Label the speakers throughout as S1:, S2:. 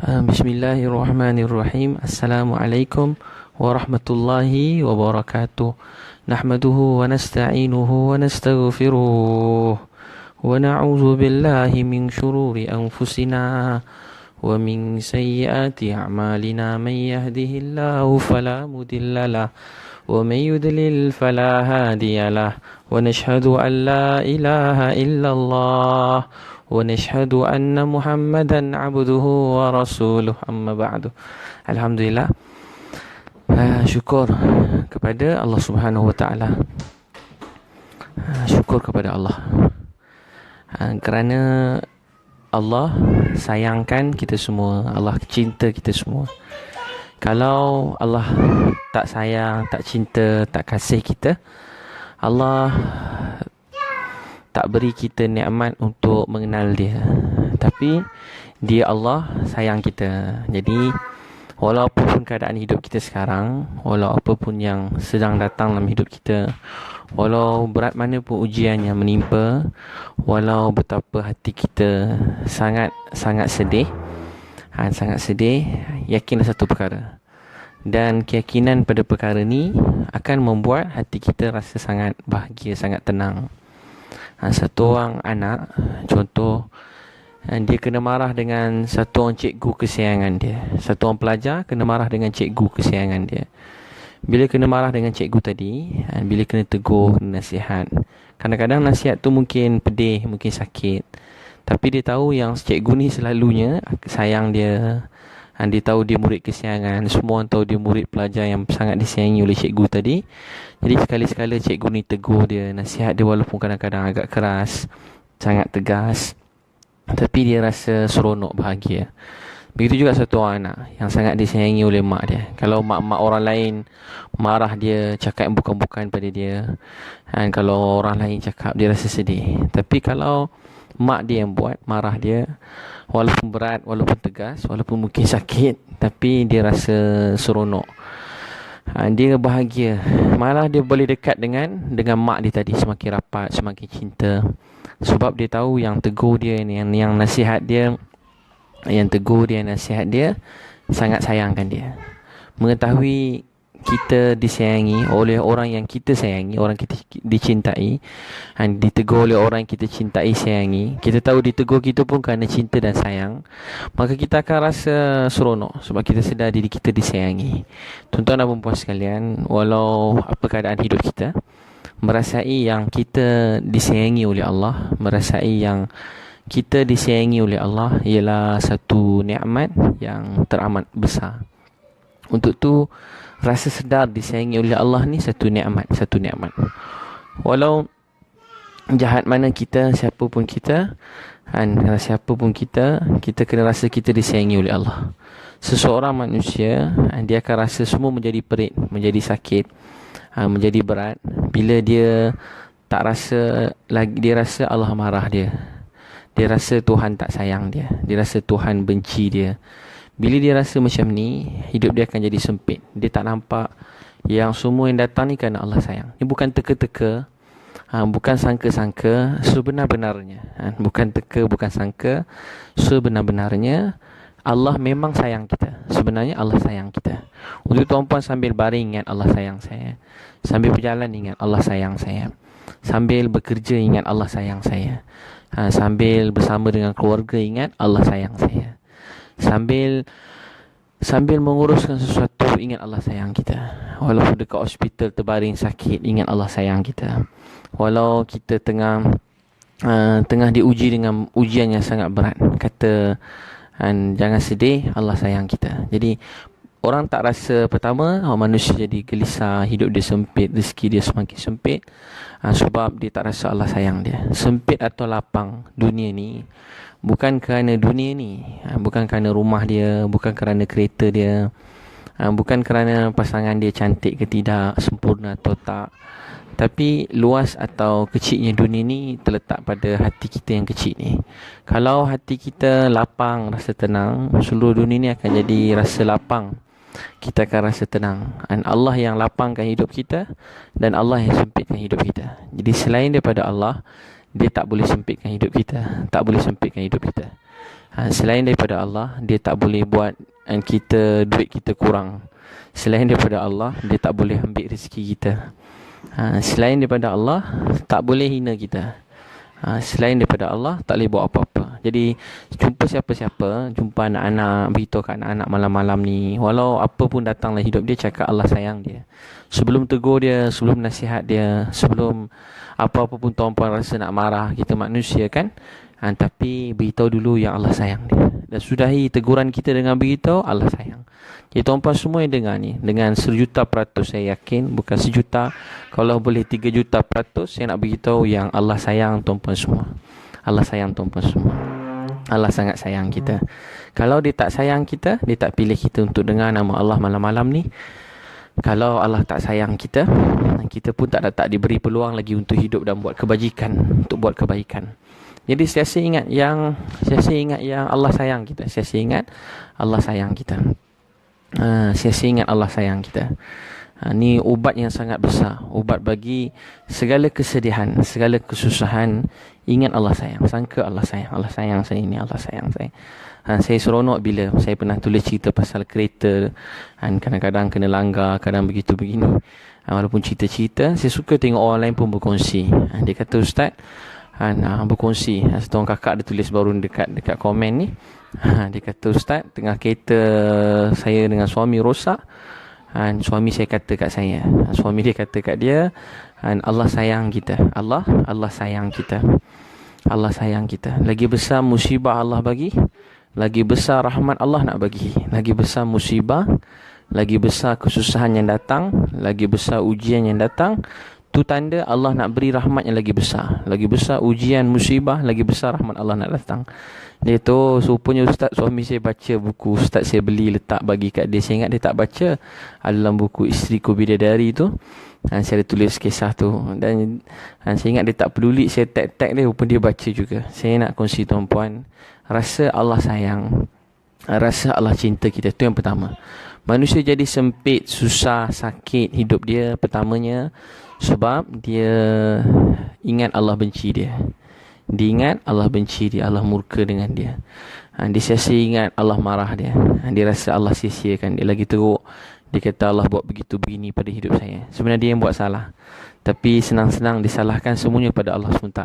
S1: Bismillahirrahmanirrahim. Assalamualaikum warahmatullahi wabarakatuh. Nahmaduhu wa nasta'inuhu wa nastaghfiruh. Wa na'udzu billahi min syururi anfusina wa min sayyiati a'malina. Man yahdihillahu fala mudilla lahu wa man yudlil fala hadiya lahu. Wa nashhadu an la ilaha illallah ونشهد أن محمدا عبده ورسوله أما بعد. Alhamdulillah, syukur kepada Allah Subhanahu Wa Taala. Syukur kepada Allah kerana Allah sayangkan kita semua, Allah cinta kita semua. Kalau Allah tak sayang, tak cinta, tak kasih kita, Allah tak beri kita nikmat untuk mengenal dia. Tapi dia Allah sayang kita. Jadi walaupun keadaan hidup kita sekarang, walau apa pun yang sedang datang dalam hidup kita, walau berat mana pun ujian yang menimpa, walau betapa hati kita sangat sedih, sangat sedih, yakinlah satu perkara. Dan keyakinan pada perkara ni akan membuat hati kita rasa sangat bahagia, sangat tenang. Satu orang anak, contoh, dia kena marah dengan satu orang cikgu kesayangan dia. Satu orang pelajar kena marah dengan cikgu kesayangan dia. Bila kena marah dengan cikgu tadi, bila kena tegur, kena nasihat, kadang-kadang nasihat tu mungkin pedih, mungkin sakit, tapi dia tahu yang cikgu ni selalunya sayang dia. Dia tahu dia murid kesayangan. Semua orang tahu dia murid pelajar yang sangat disayangi oleh cikgu tadi. Jadi sekali-sekala cikgu ni tegur dia, nasihat dia walaupun kadang-kadang agak keras, sangat tegas, tapi dia rasa seronok, bahagia. Begitu juga satu orang anak yang sangat disayangi oleh mak dia. Kalau mak-mak orang lain marah dia, cakap yang bukan-bukan pada dia, kalau orang lain cakap, dia rasa sedih. Tapi kalau mak dia yang buat, marah dia, walaupun berat, walaupun tegas, walaupun mungkin sakit, tapi dia rasa seronok. Dia bahagia. Malah dia boleh dekat dengan mak dia tadi, semakin rapat, semakin cinta. Sebab dia tahu yang tegur dia ni, yang nasihat dia, yang tegur dia, nasihat dia sangat sayangkan dia. Mengetahui kita disayangi oleh orang yang kita sayangi, orang kita dicintai, ditegur oleh orang yang kita cintai, sayangi, kita tahu ditegur kita pun kerana cinta dan sayang, maka kita akan rasa seronok sebab kita sedar diri kita disayangi. Tuan-tuan dan puan-puan sekalian, walau apa keadaan hidup kita, merasai yang kita disayangi oleh Allah, merasai yang kita disayangi oleh Allah ialah satu nikmat yang teramat besar. Untuk tu, rasa sedar disayangi oleh Allah ni satu nikmat. Walau jahat mana kita, siapa pun kita, siapa pun kita kena rasa kita disayangi oleh Allah. Seseorang manusia, dia akan rasa semua menjadi perit, menjadi sakit, menjadi berat bila dia tak rasa lagi, dia rasa Allah marah dia. Dia rasa Tuhan tak sayang dia. Dia rasa Tuhan benci dia. Bila dia rasa macam ni, hidup dia akan jadi sempit. Dia tak nampak yang semua yang datang ni kerana Allah sayang. Ini bukan teka-teka, bukan sangka-sangka, sebenar-benarnya. Bukan teka, bukan sangka, sebenar-benarnya Allah memang sayang kita. Sebenarnya Allah sayang kita. Untuk tuan-puan sambil baring ingat Allah sayang saya. Sambil berjalan ingat Allah sayang saya. Sambil bekerja ingat Allah sayang saya. Sambil bersama dengan keluarga ingat Allah sayang saya. Sambil menguruskan sesuatu, ingat Allah sayang kita. Walaupun dekat hospital terbaring sakit, ingat Allah sayang kita. Walau kita tengah diuji dengan ujian yang sangat berat, kata jangan sedih, Allah sayang kita. Jadi orang tak rasa, pertama, manusia jadi gelisah, hidup dia sempit, rezeki dia semakin sempit, sebab dia tak rasa Allah sayang dia. Sempit atau lapang dunia ni bukan kerana dunia ni, bukan kerana rumah dia, bukan kerana kereta dia, bukan kerana pasangan dia cantik ke tidak, sempurna atau tak. Tapi luas atau kecilnya dunia ni terletak pada hati kita yang kecil ni. Kalau hati kita lapang, rasa tenang, seluruh dunia ni akan jadi rasa lapang. Kita akan rasa tenang. Dan Allah yang lapangkan hidup kita, dan Allah yang sempitkan hidup kita. Jadi selain daripada Allah, Dia tak boleh sempitkan hidup kita, tak boleh sempitkan hidup kita. Selain daripada Allah, dia tak boleh buat kita duit kita kurang. Selain daripada Allah, dia tak boleh ambil rezeki kita. Selain daripada Allah, tak boleh hina kita. Selain daripada Allah, tak boleh buat apa-apa. Jadi jumpa siapa-siapa, jumpa anak-anak, beritahu kat anak-anak malam-malam ni, walau apa pun datanglah hidup dia, cakap Allah sayang dia. Sebelum tegur dia, sebelum nasihat dia, sebelum apa-apa pun tuan-puan rasa nak marah, kita manusia kan. Tapi beritahu dulu yang Allah sayang dia. Dan sudahi teguran kita dengan beritahu Allah sayang. Jadi tuan-puan semua yang dengar ni, dengan 1,000,000% saya yakin, bukan 1,000,000, kalau boleh 3,000,000%, saya nak beritahu yang Allah sayang tuan-puan semua. Allah sayang tuan-puan semua. Allah sangat sayang kita. Kalau dia tak sayang kita, dia tak pilih kita untuk dengar nama Allah malam-malam ni. Kalau Allah tak sayang kita, kita pun tak diberi peluang lagi untuk hidup dan buat kebajikan, untuk buat kebaikan. Jadi saya ingat yang Allah sayang kita. Saya ingat Allah sayang kita. Saya ingat Allah sayang kita. Ni ubat yang sangat besar. Ubat bagi segala kesedihan, segala kesusahan. Ingat Allah sayang. Sangka Allah sayang. Allah sayang saya ni, Allah sayang saya. Saya seronok bila saya pernah tulis cerita pasal kereta. Kadang-kadang kena langgar, kadang begitu begini. Walaupun cerita-cerita, saya suka tengok orang lain pun berkongsi. Dia kata, Ustaz, berkongsi. Seorang kakak dia tulis baru dekat komen ni. Dia kata, Ustaz, tengah kereta saya dengan suami rosak. Suami saya kata kat saya, suami dia kata kat dia, Allah sayang kita. Allah sayang kita. Allah sayang kita. Lagi besar musibah Allah bagi, lagi besar rahmat Allah nak bagi. Lagi besar musibah, lagi besar kesusahan yang datang, lagi besar ujian yang datang, tu tanda Allah nak beri rahmat yang lagi besar. Lagi besar ujian, musibah, lagi besar rahmat Allah nak datang. Dia tu rupanya Ustaz, suami saya baca buku Ustaz saya beli letak bagi kat dia. Saya ingat dia tak baca. Dalam buku Isteriku Bidadari tu, saya ada tulis kisah tu. Dan saya ingat dia tak peduli saya tag dia, rupanya dia baca juga. Saya nak kongsi tuan-puan, rasa Allah sayang, rasa Allah cinta kita. Tu yang pertama. Manusia jadi sempit, susah, sakit hidup dia pertamanya sebab dia ingat Allah benci dia. Dia ingat Allah benci dia, Allah murka dengan dia. Dia sia-sia ingat Allah marah dia. Dia rasa Allah sia-siakan dia. Lagi teruk, dia kata Allah buat begitu begini pada hidup saya. Sebenarnya dia yang buat salah, tapi senang-senang disalahkan semuanya pada Allah SWT.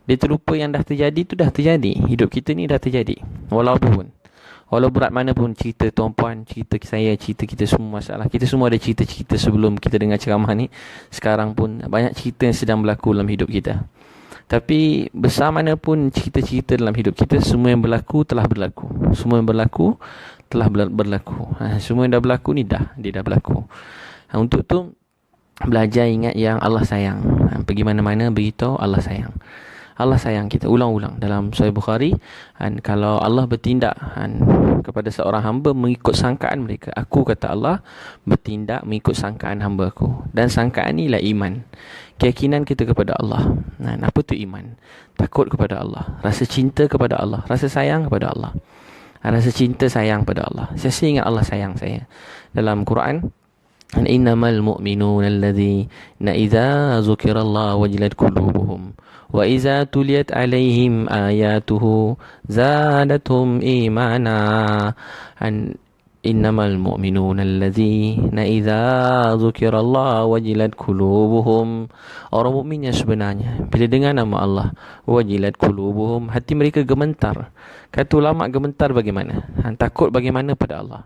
S1: Dia terlupa yang dah terjadi tu dah terjadi. Hidup kita ni dah terjadi. Walau berat mana pun cerita tuan-puan, cerita saya, cerita kita semua masalah. Kita semua ada cerita-cerita sebelum kita dengar ceramah ni. Sekarang pun banyak cerita yang sedang berlaku dalam hidup kita. Tapi besar mana pun cerita-cerita dalam hidup kita, semua yang berlaku telah berlaku. Semua yang berlaku telah berlaku. Semua yang dah berlaku ni dia dah berlaku. Untuk tu belajar ingat yang Allah sayang. Pergi mana-mana beritahu Allah sayang. Allah sayang kita. Ulang-ulang dalam Sahih Bukhari, kalau Allah bertindak kepada seorang hamba mengikut sangkaan mereka, aku, kata Allah, bertindak mengikut sangkaan hamba aku. Dan sangkaan ni lah iman, keyakinan kita kepada Allah. Apa tu iman? Takut kepada Allah, rasa cinta kepada Allah, rasa sayang kepada Allah, rasa cinta sayang pada Allah. Saya ingat Allah sayang saya. Dalam Quran, innamal mu'minuna alladhina idza dzukirallahu wajilat qulubuhum wa idza tuliyat alaihim ayatuhu zadatuhum imana. Innamal mu'minuna alladhina idza dzukirallahu wajilat qulubuhum. Orang mukmin yang sebenarnya bila dengar nama Allah, wajilat qulubuhum, hati mereka gemetar. Kata ulama, gemetar bagaimana? Takut bagaimana pada Allah?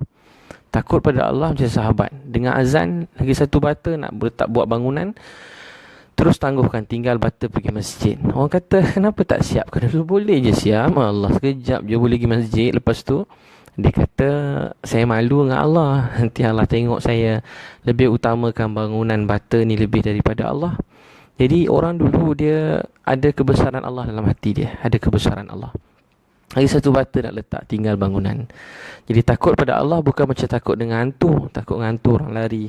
S1: Takut pada Allah macam sahabat dengar azan, lagi satu bata nak bertak buat bangunan, terus tangguhkan, tinggal bata pergi masjid. Orang kata, kenapa tak siapkan dulu? Boleh je siap, Allah sekejap je boleh pergi masjid. Lepas tu dia kata, saya malu dengan Allah, nanti Allah tengok saya lebih utamakan bangunan bata ni lebih daripada Allah. Jadi orang dulu dia ada kebesaran Allah dalam hati dia, ada kebesaran Allah. Lagi satu bata nak letak, tinggal bangunan. Jadi takut pada Allah bukan macam takut dengan hantu. Takut dengan hantu orang lari.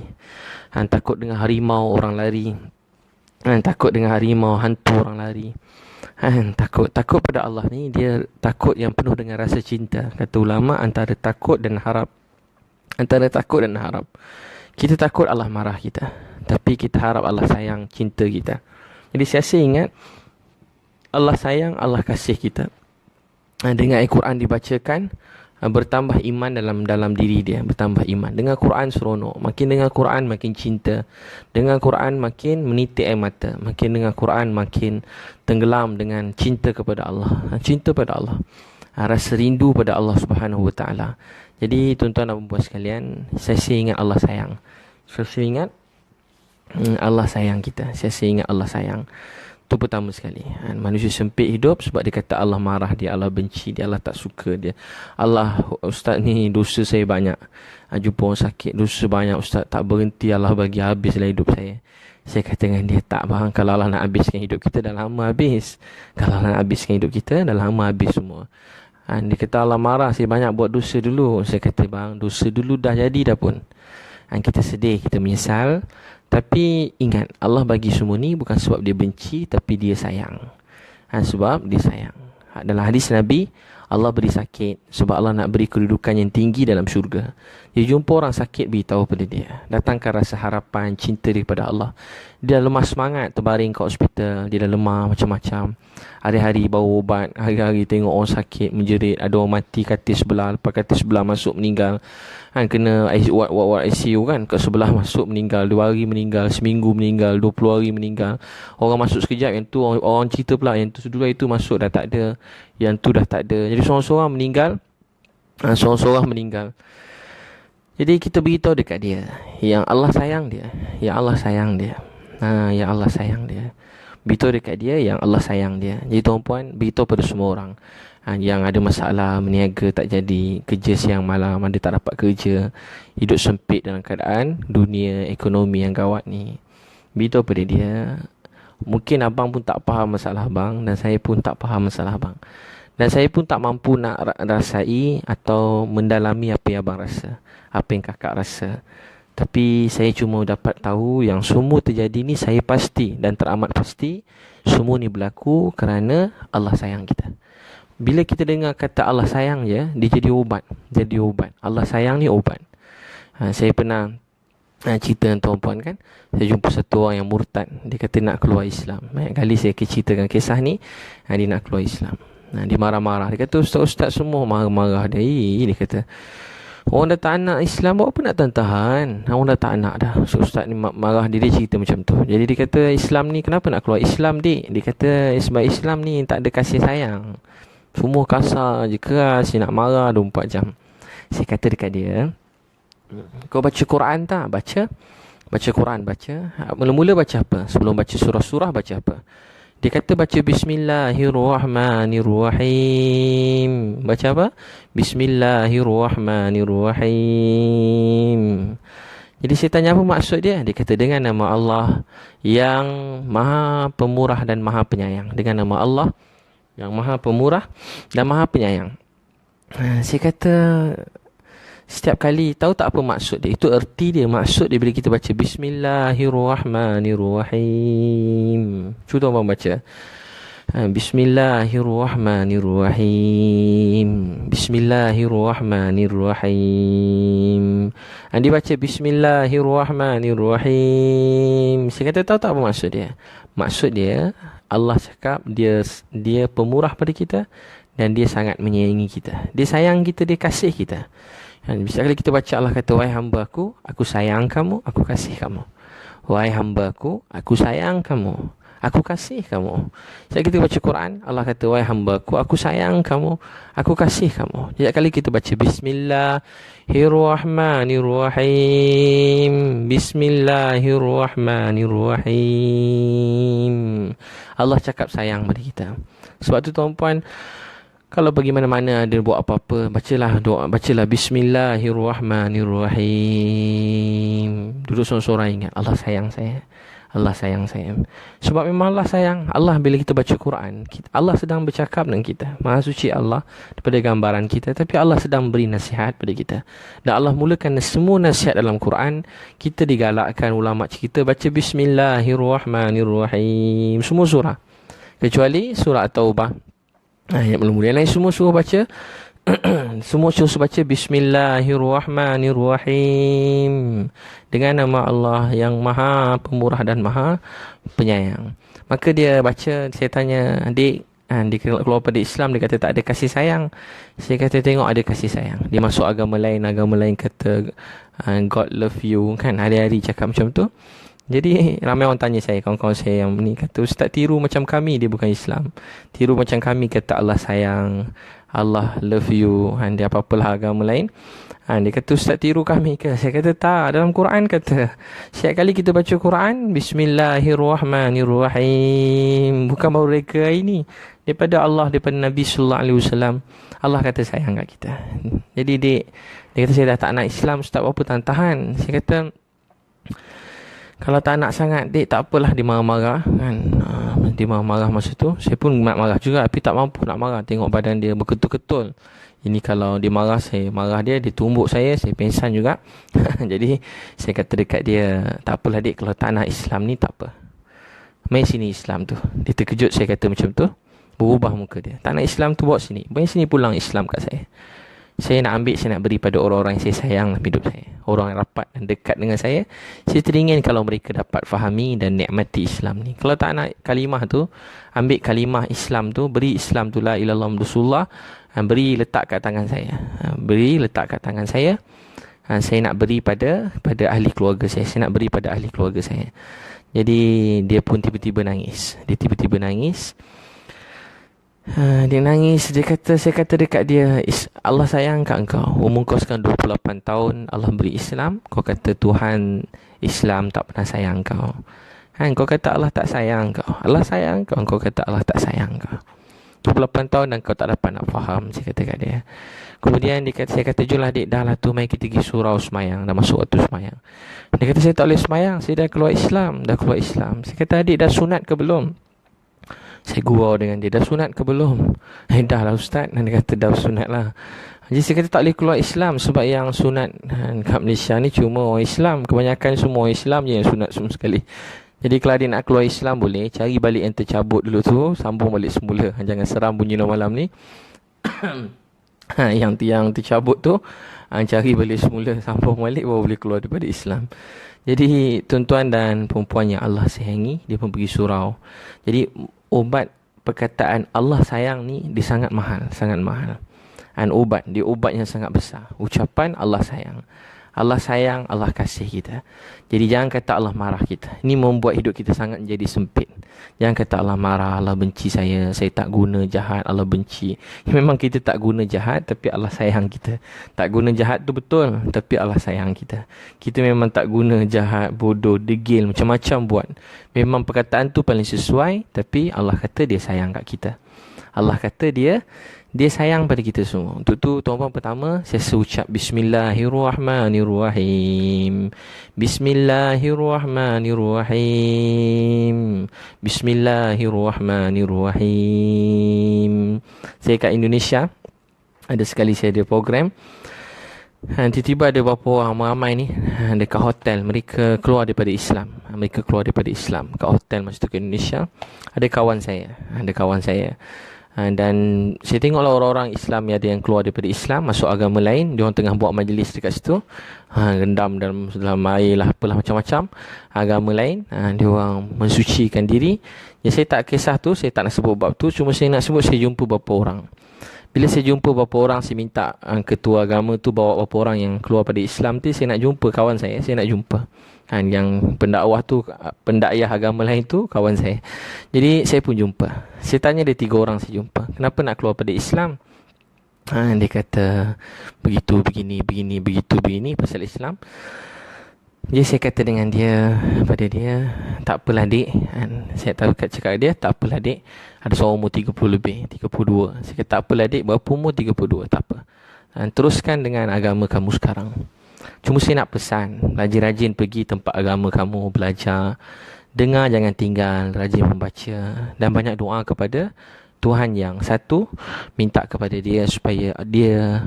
S1: Takut dengan harimau orang lari. Takut dengan harimau, hantu orang lari. Takut pada Allah ni, dia takut yang penuh dengan rasa cinta. Kata ulama, antara takut dan harap. Antara takut dan harap. Kita takut Allah marah kita, tapi kita harap Allah sayang, cinta kita. Jadi saya ingat Allah sayang, Allah kasih kita. Dengan Al-Quran dibacakan, bertambah iman dalam diri dia, bertambah iman. Dengan Quran seronok, makin dengar Quran makin cinta, dengan Quran makin menitik air mata, makin dengar Quran makin tenggelam dengan cinta kepada Allah, cinta pada Allah, rasa rindu pada Allah Subhanahu Wa Taala. Jadi tuan-tuan dan puan sekalian, saya ingat Allah sayang. Saya ingat Allah sayang kita. Saya ingat Allah sayang. Itu pertama sekali. Manusia sempit hidup sebab dia kata Allah marah, dia Allah benci, dia Allah tak suka, dia Allah, ustaz ni dosa saya banyak, jumpa orang sakit dosa banyak ustaz, tak berhenti, Allah bagi habislah hidup saya. Saya kata dengan dia, tak bang, kalau Allah nak habiskan hidup kita dah lama habis. Kalau Allah nak habiskan hidup kita dah lama habis semua. Dia kata Allah marah, saya banyak buat dosa dulu. Saya kata bang, dosa dulu dah jadi dah pun. Kita sedih, kita menyesal. Tapi ingat, Allah bagi semua ni bukan sebab dia benci, tapi dia sayang. Sebab dia sayang. Dalam hadis Nabi, Allah beri sakit sebab Allah nak beri kedudukan yang tinggi dalam syurga. Dia jumpa orang sakit, beritahu pada dia, datangkan rasa harapan, cinta daripada Allah. Dia dah lemah semangat, terbaring kat hospital, dia dah lemah macam-macam. Hari-hari bawa ubat, hari-hari tengok orang sakit menjerit, ada orang mati katil sebelah, lepas katil sebelah masuk meninggal. Kena ward ICU kan, kat sebelah masuk meninggal, 2 hari meninggal, seminggu meninggal, 20 hari meninggal. Orang masuk sekejap, yang tu orang cerita pula, yang tu dulu itu masuk dah tak ada, yang tu dah tak ada. Jadi seorang-seorang meninggal, seorang-seorang meninggal. Jadi kita beritahu dekat dia yang Allah sayang dia, yang Allah sayang dia, yang Allah sayang dia. Beritahu dekat dia yang Allah sayang dia. Jadi tuan-puan, beritahu pada semua orang yang ada masalah, meniaga tak jadi, kerja siang malam, ada tak dapat kerja, hidup sempit dalam keadaan dunia ekonomi yang gawat ni. Beritahu pada dia, mungkin abang pun tak faham masalah abang, dan saya pun tak faham masalah abang, dan saya pun tak mampu nak rasai atau mendalami apa yang abang rasa, apa yang kakak rasa. Tapi saya cuma dapat tahu yang semua terjadi ni, saya pasti dan teramat pasti semua ni berlaku kerana Allah sayang kita. Bila kita dengar kata Allah sayang je, dia jadi ubat. Jadi ubat. Allah sayang ni ubat. Saya pernah cerita dengan tuan-puan kan, saya jumpa satu orang yang murtad. Dia kata nak keluar Islam. Banyak kali saya ceritakan kisah ni, dia nak keluar Islam. Dia marah-marah. Dia kata ustaz-ustaz semua marah-marah dia. Dia kata, orang dah tak nak Islam, buat apa nak tahan-tahan? Orang dah tak nak dah. Ustaz ni marah dia cerita macam tu. Jadi dia kata, Islam ni kenapa nak keluar Islam dik? Dia kata, sebab Islam ni tak ada kasih sayang. Semua kasar je, keras, nak marah 24 jam. Saya kata dekat dia, kau baca Quran tak? Baca Quran, baca. Mula-mula baca apa? Sebelum baca surah-surah, baca apa? Dia kata baca Bismillahirrahmanirrahim. Baca apa? Bismillahirrahmanirrahim. Jadi saya tanya apa maksud dia? Dia kata dengan nama Allah yang Maha Pemurah dan Maha Penyayang. Dengan nama Allah yang Maha Pemurah dan Maha Penyayang. Saya kata, setiap kali, tahu tak apa maksud dia? Itu erti dia, maksud dia bila kita baca Bismillahirrahmanirrahim. Cuba abang baca. Bismillahirrahmanirrahim. Bismillahirrahmanirrahim. Dia baca Bismillahirrahmanirrahim. Saya kata, tahu tak apa maksud dia? Maksud dia, Allah cakap dia pemurah pada kita dan dia sangat menyayangi kita. Dia sayang kita, dia kasih kita. Bisa kali kita baca Allah kata, wahai hamba aku sayang kamu, aku kasih kamu. Wahai hamba aku sayang kamu, aku kasih kamu. Setiap kita baca Quran, Allah kata, wahai hamba aku sayang kamu, aku kasih kamu. Setiap kali kita baca Bismillahirrahmanirrahim, Bismillahirrahmanirrahim, Allah cakap sayang pada kita. Sebab tu tuan-puan, kalau pergi mana-mana ada buat apa-apa, bacalah doa, bacalah Bismillahirrahmanirrahim. Duduk seorang-seorang ingat, Allah sayang saya, Allah sayang saya. Sebab memang Allah sayang. Allah bila kita baca Quran, Allah sedang bercakap dengan kita. Maha suci Allah daripada gambaran kita, tapi Allah sedang beri nasihat pada kita. Dan Allah mulakan semua nasihat dalam Quran. Kita digalakkan, ulama kita baca Bismillahirrahmanirrahim, semua surah, kecuali surah At-Taubah. Ayat mula-mula lain semua suruh baca semua suruh baca Bismillahirrahmanirrahim, dengan nama Allah yang Maha Pemurah dan Maha Penyayang. Maka dia baca, saya tanya, adik, Dia keluar pada Islam, dia kata tak ada kasih sayang. Saya kata tengok ada kasih sayang. Dia masuk agama lain kata God love you, kan, hari-hari cakap macam tu. Jadi ramai orang tanya saya, kawan-kawan saya yang ni kata, ustaz tiru macam kami, dia bukan Islam. Tiru macam kami kata Allah sayang, Allah love you, dia apa-apalah agama lain. Dia kata ustaz tiru kami ke? Saya kata tak, dalam Quran kata, setiap kali kita baca Quran, Bismillahirrahmanirrahim, bukan baru reka ini, daripada Allah, daripada Nabi sallallahu alaihi wasallam. Allah kata sayang kat kita. Jadi dia kata saya dah tak nak Islam, ustaz apa tahan. Saya kata kalau tak nak sangat, dek, tak apalah, dia marah-marah, kan. Dia marah-marah masa tu. Saya pun nak marah juga, tapi tak mampu nak marah. Tengok badan dia berketul-ketul. Ini kalau dia marah, saya marah dia tumbuk saya pengsan juga. Jadi saya kata dekat dia, tak apalah dek, kalau tak nak Islam ni tak apa. Main sini Islam tu. Dia terkejut saya kata macam tu. Berubah muka dia. Tak nak Islam tu, bawa sini. Main sini pulang Islam kat saya. Saya nak ambil, saya nak beri pada orang-orang yang saya sayang dalam hidup saya. Orang yang rapat dan dekat dengan saya. Saya teringin kalau mereka dapat fahami dan nikmati Islam ni. Kalau tak nak kalimah tu, ambil kalimah Islam tu, beri Islam tu la ilallah Rasulullah, beri letak kat tangan saya. Beri letak kat tangan saya. Saya nak beri pada ahli keluarga saya. Saya nak beri pada ahli keluarga saya. Jadi dia pun tiba-tiba nangis. Dia nangis. Saya kata dekat dia, Allah sayang kat engkau. Umur kau sekarang 28 tahun, Allah beri Islam. Kau kata Tuhan Islam tak pernah sayang kau. Kau kata Allah tak sayang kau. Allah sayang kau. Kau kata Allah tak sayang kau. 28 tahun dan kau tak dapat nak faham. Saya kata kat dia. Kemudian saya kata, julah dik, dah lah tu, mari kita pergi surau semayang. Dah masuk waktu semayang. Dia kata, saya tak boleh semayang, saya dah keluar Islam. Saya kata, adik dah sunat ke belum? Saya gurau dengan dia, dah sunat ke belum? Dah lah ustaz. Dan dia kata, dah sunat lah. Jadi saya kata tak boleh keluar Islam, sebab yang sunat kat Malaysia ni cuma orang Islam. Kebanyakan semua orang Islam je yang sunat semua sekali. Jadi kalau dia nak keluar Islam, boleh cari balik yang tercabut dulu tu, sambung balik semula. Jangan seram bunyi malam ni. Yang tercabut tu, cari balik semula, sambung balik, baru boleh keluar daripada Islam. Jadi tuan-tuan dan puan-puan yang Allah sayangi, dia pun pergi surau. Jadi obat perkataan Allah sayang ni, dia sangat mahal. Obat yang sangat besar. Ucapan Allah sayang. Allah sayang, Allah kasih kita. Jadi jangan kata Allah marah kita. Ini membuat hidup kita sangat menjadi sempit. Jangan kata Allah marah, Allah benci saya tak guna jahat, Allah benci. Memang kita tak guna jahat, tapi Allah sayang kita. Tak guna jahat tu betul, tapi Allah sayang kita. Kita memang tak guna jahat, bodoh, degil, macam-macam buat. Memang perkataan tu paling sesuai, tapi Allah kata dia sayang kat kita. Allah kata dia sayang pada kita semua. Untuk tu tuan-tuan, pertama saya ucap Bismillahirrahmanirrahim. Bismillahirrahmanirrahim. Bismillahirrahmanirrahim. Saya kat Indonesia, ada sekali saya ada program. Tiba-tiba ada beberapa orang ramai ni dekat hotel, mereka keluar daripada Islam. Kat hotel masa tu ke Indonesia. Ada kawan saya. Dan saya tengoklah orang-orang Islam yang ada yang keluar daripada Islam, masuk agama lain. Dia orang tengah buat majlis dekat situ, rendam dalam air lah, apalah macam-macam agama lain. Dia orang mensucikan diri. Ya, saya tak kisah tu, saya tak nak sebut bab tu. Cuma saya nak sebut saya jumpa beberapa orang. Bila saya jumpa beberapa orang, saya minta ketua agama tu bawa beberapa orang yang keluar pada Islam tu. Saya nak jumpa kawan saya nak jumpa. Yang pendakwah tu, pendakwah agama lain tu kawan saya. Jadi saya pun jumpa. Saya tanya dia 3 orang saya jumpa, kenapa nak keluar pada Islam? Dia kata begitu, begini pasal Islam. Jadi saya kata dengan dia, pada dia, tak apalah dik. Saya tahu cakap dia, tak apalah dik. Ada seorang umur 30 lebih, 32. Saya kata tak apalah dik, berapa umur? 32, tak apa. Teruskan dengan agama kamu sekarang. Cuma saya nak pesan, rajin-rajin pergi tempat agama kamu, belajar. Dengar, jangan tinggal, rajin membaca. Dan banyak doa kepada Tuhan yang satu. Minta kepada dia supaya dia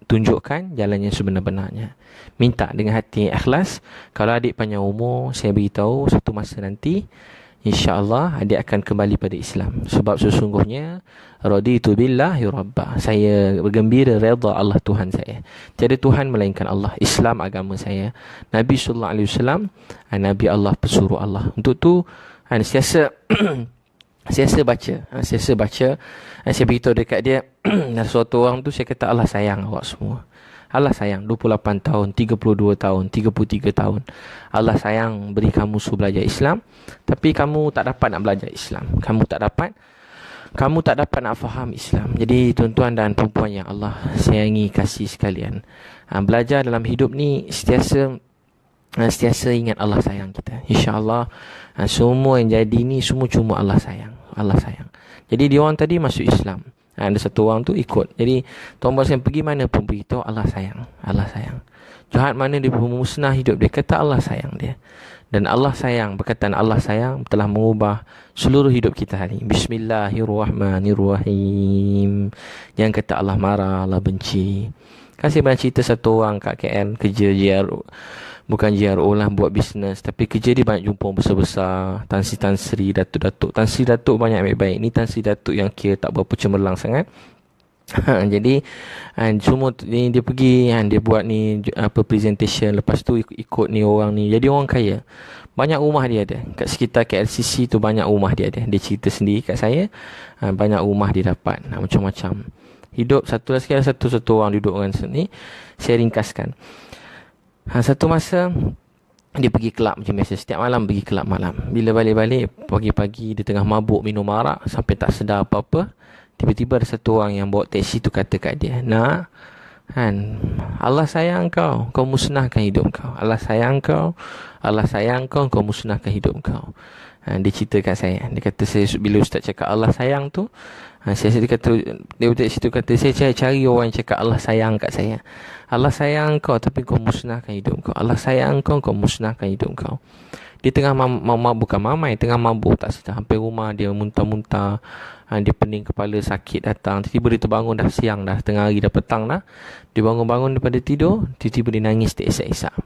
S1: tunjukkan jalan yang sebenar-benarnya. Minta dengan hati yang ikhlas. Kalau adik panjang umur, saya beritahu satu masa nanti, InsyaAllah adik akan kembali pada Islam. Sebab sesungguhnya raditu billahi rabba. Saya bergembira redha Allah Tuhan saya. Tiada Tuhan melainkan Allah. Islam agama saya. Nabi sallallahu alaihi wasallam Nabi Allah, pesuruh Allah. Untuk tu sentiasa Siasa baca. Saya beritahu dekat dia, suatu orang tu saya kata Allah sayang awak semua. Allah sayang 28 tahun, 32 tahun, 33 tahun. Allah sayang beri kamu suruh belajar Islam, tapi kamu tak dapat nak belajar Islam. Kamu tak dapat nak faham Islam. Jadi tuan-tuan dan perempuan yang Allah sayangi, kasih sekalian, belajar dalam hidup ni sentiasa ingat Allah sayang kita. InsyaAllah semua yang jadi ni semua cuma Allah sayang. Allah sayang. Jadi dia orang tadi masuk Islam, ada satu orang tu ikut. Jadi tuan-tuan saya pergi mana pun beritahu Allah sayang. Allah sayang. Jahat mana dia musnah hidup dia, kata Allah sayang dia. Dan Allah sayang, berkatan Allah sayang telah mengubah seluruh hidup kita hari. Bismillahirrahmanirrahim. Jangan kata Allah marah, Allah benci. Kasih banyak cerita satu orang kat KL kerja JRO. Bukan JRO lah, buat bisnes, tapi kerja dia banyak jumpa besar-besar, Tan Sri, Datuk. Tan Sri Datuk banyak baik-baik. Ni Tan Sri Datuk yang kira tak berapa cemerlang sangat. Jadi semua ni dia pergi, dia buat ni presentation, lepas tu ikut ni orang ni. Jadi orang kaya, banyak rumah dia ada kat sekitar KLCC tu, banyak rumah dia ada. Dia cerita sendiri kat saya, banyak rumah dia dapat, macam-macam. Hidup satu orang duduk dengan ni. Saya ringkaskan. Satu masa dia pergi kelab macam biasa, setiap malam pergi kelab malam. Bila balik-balik pagi-pagi dia tengah mabuk minum arak sampai tak sedar apa-apa. Tiba-tiba ada satu orang yang bawa teksi tu kata kat dia, "Nak, Allah sayang kau, kau musnahkan hidup kau. Allah sayang kau, kau musnahkan hidup kau." Dia cerita kat saya. Dia kata bila ustaz cakap Allah sayang tu, saya cari orang yang cakap Allah sayang kat saya. Allah sayang kau tapi kau musnahkan hidup kau. Allah sayang kau, kau musnahkan hidup kau. Dia tengah bukan mamai, tengah mabuk tak sedar. Hampir rumah dia muntah-muntah. Dia pening kepala, sakit datang. Tiba-tiba dia terbangun dah siang dah, tengah hari dah petang dah. Dia bangun daripada tidur, tiba-tiba dia nangis teresak-esak.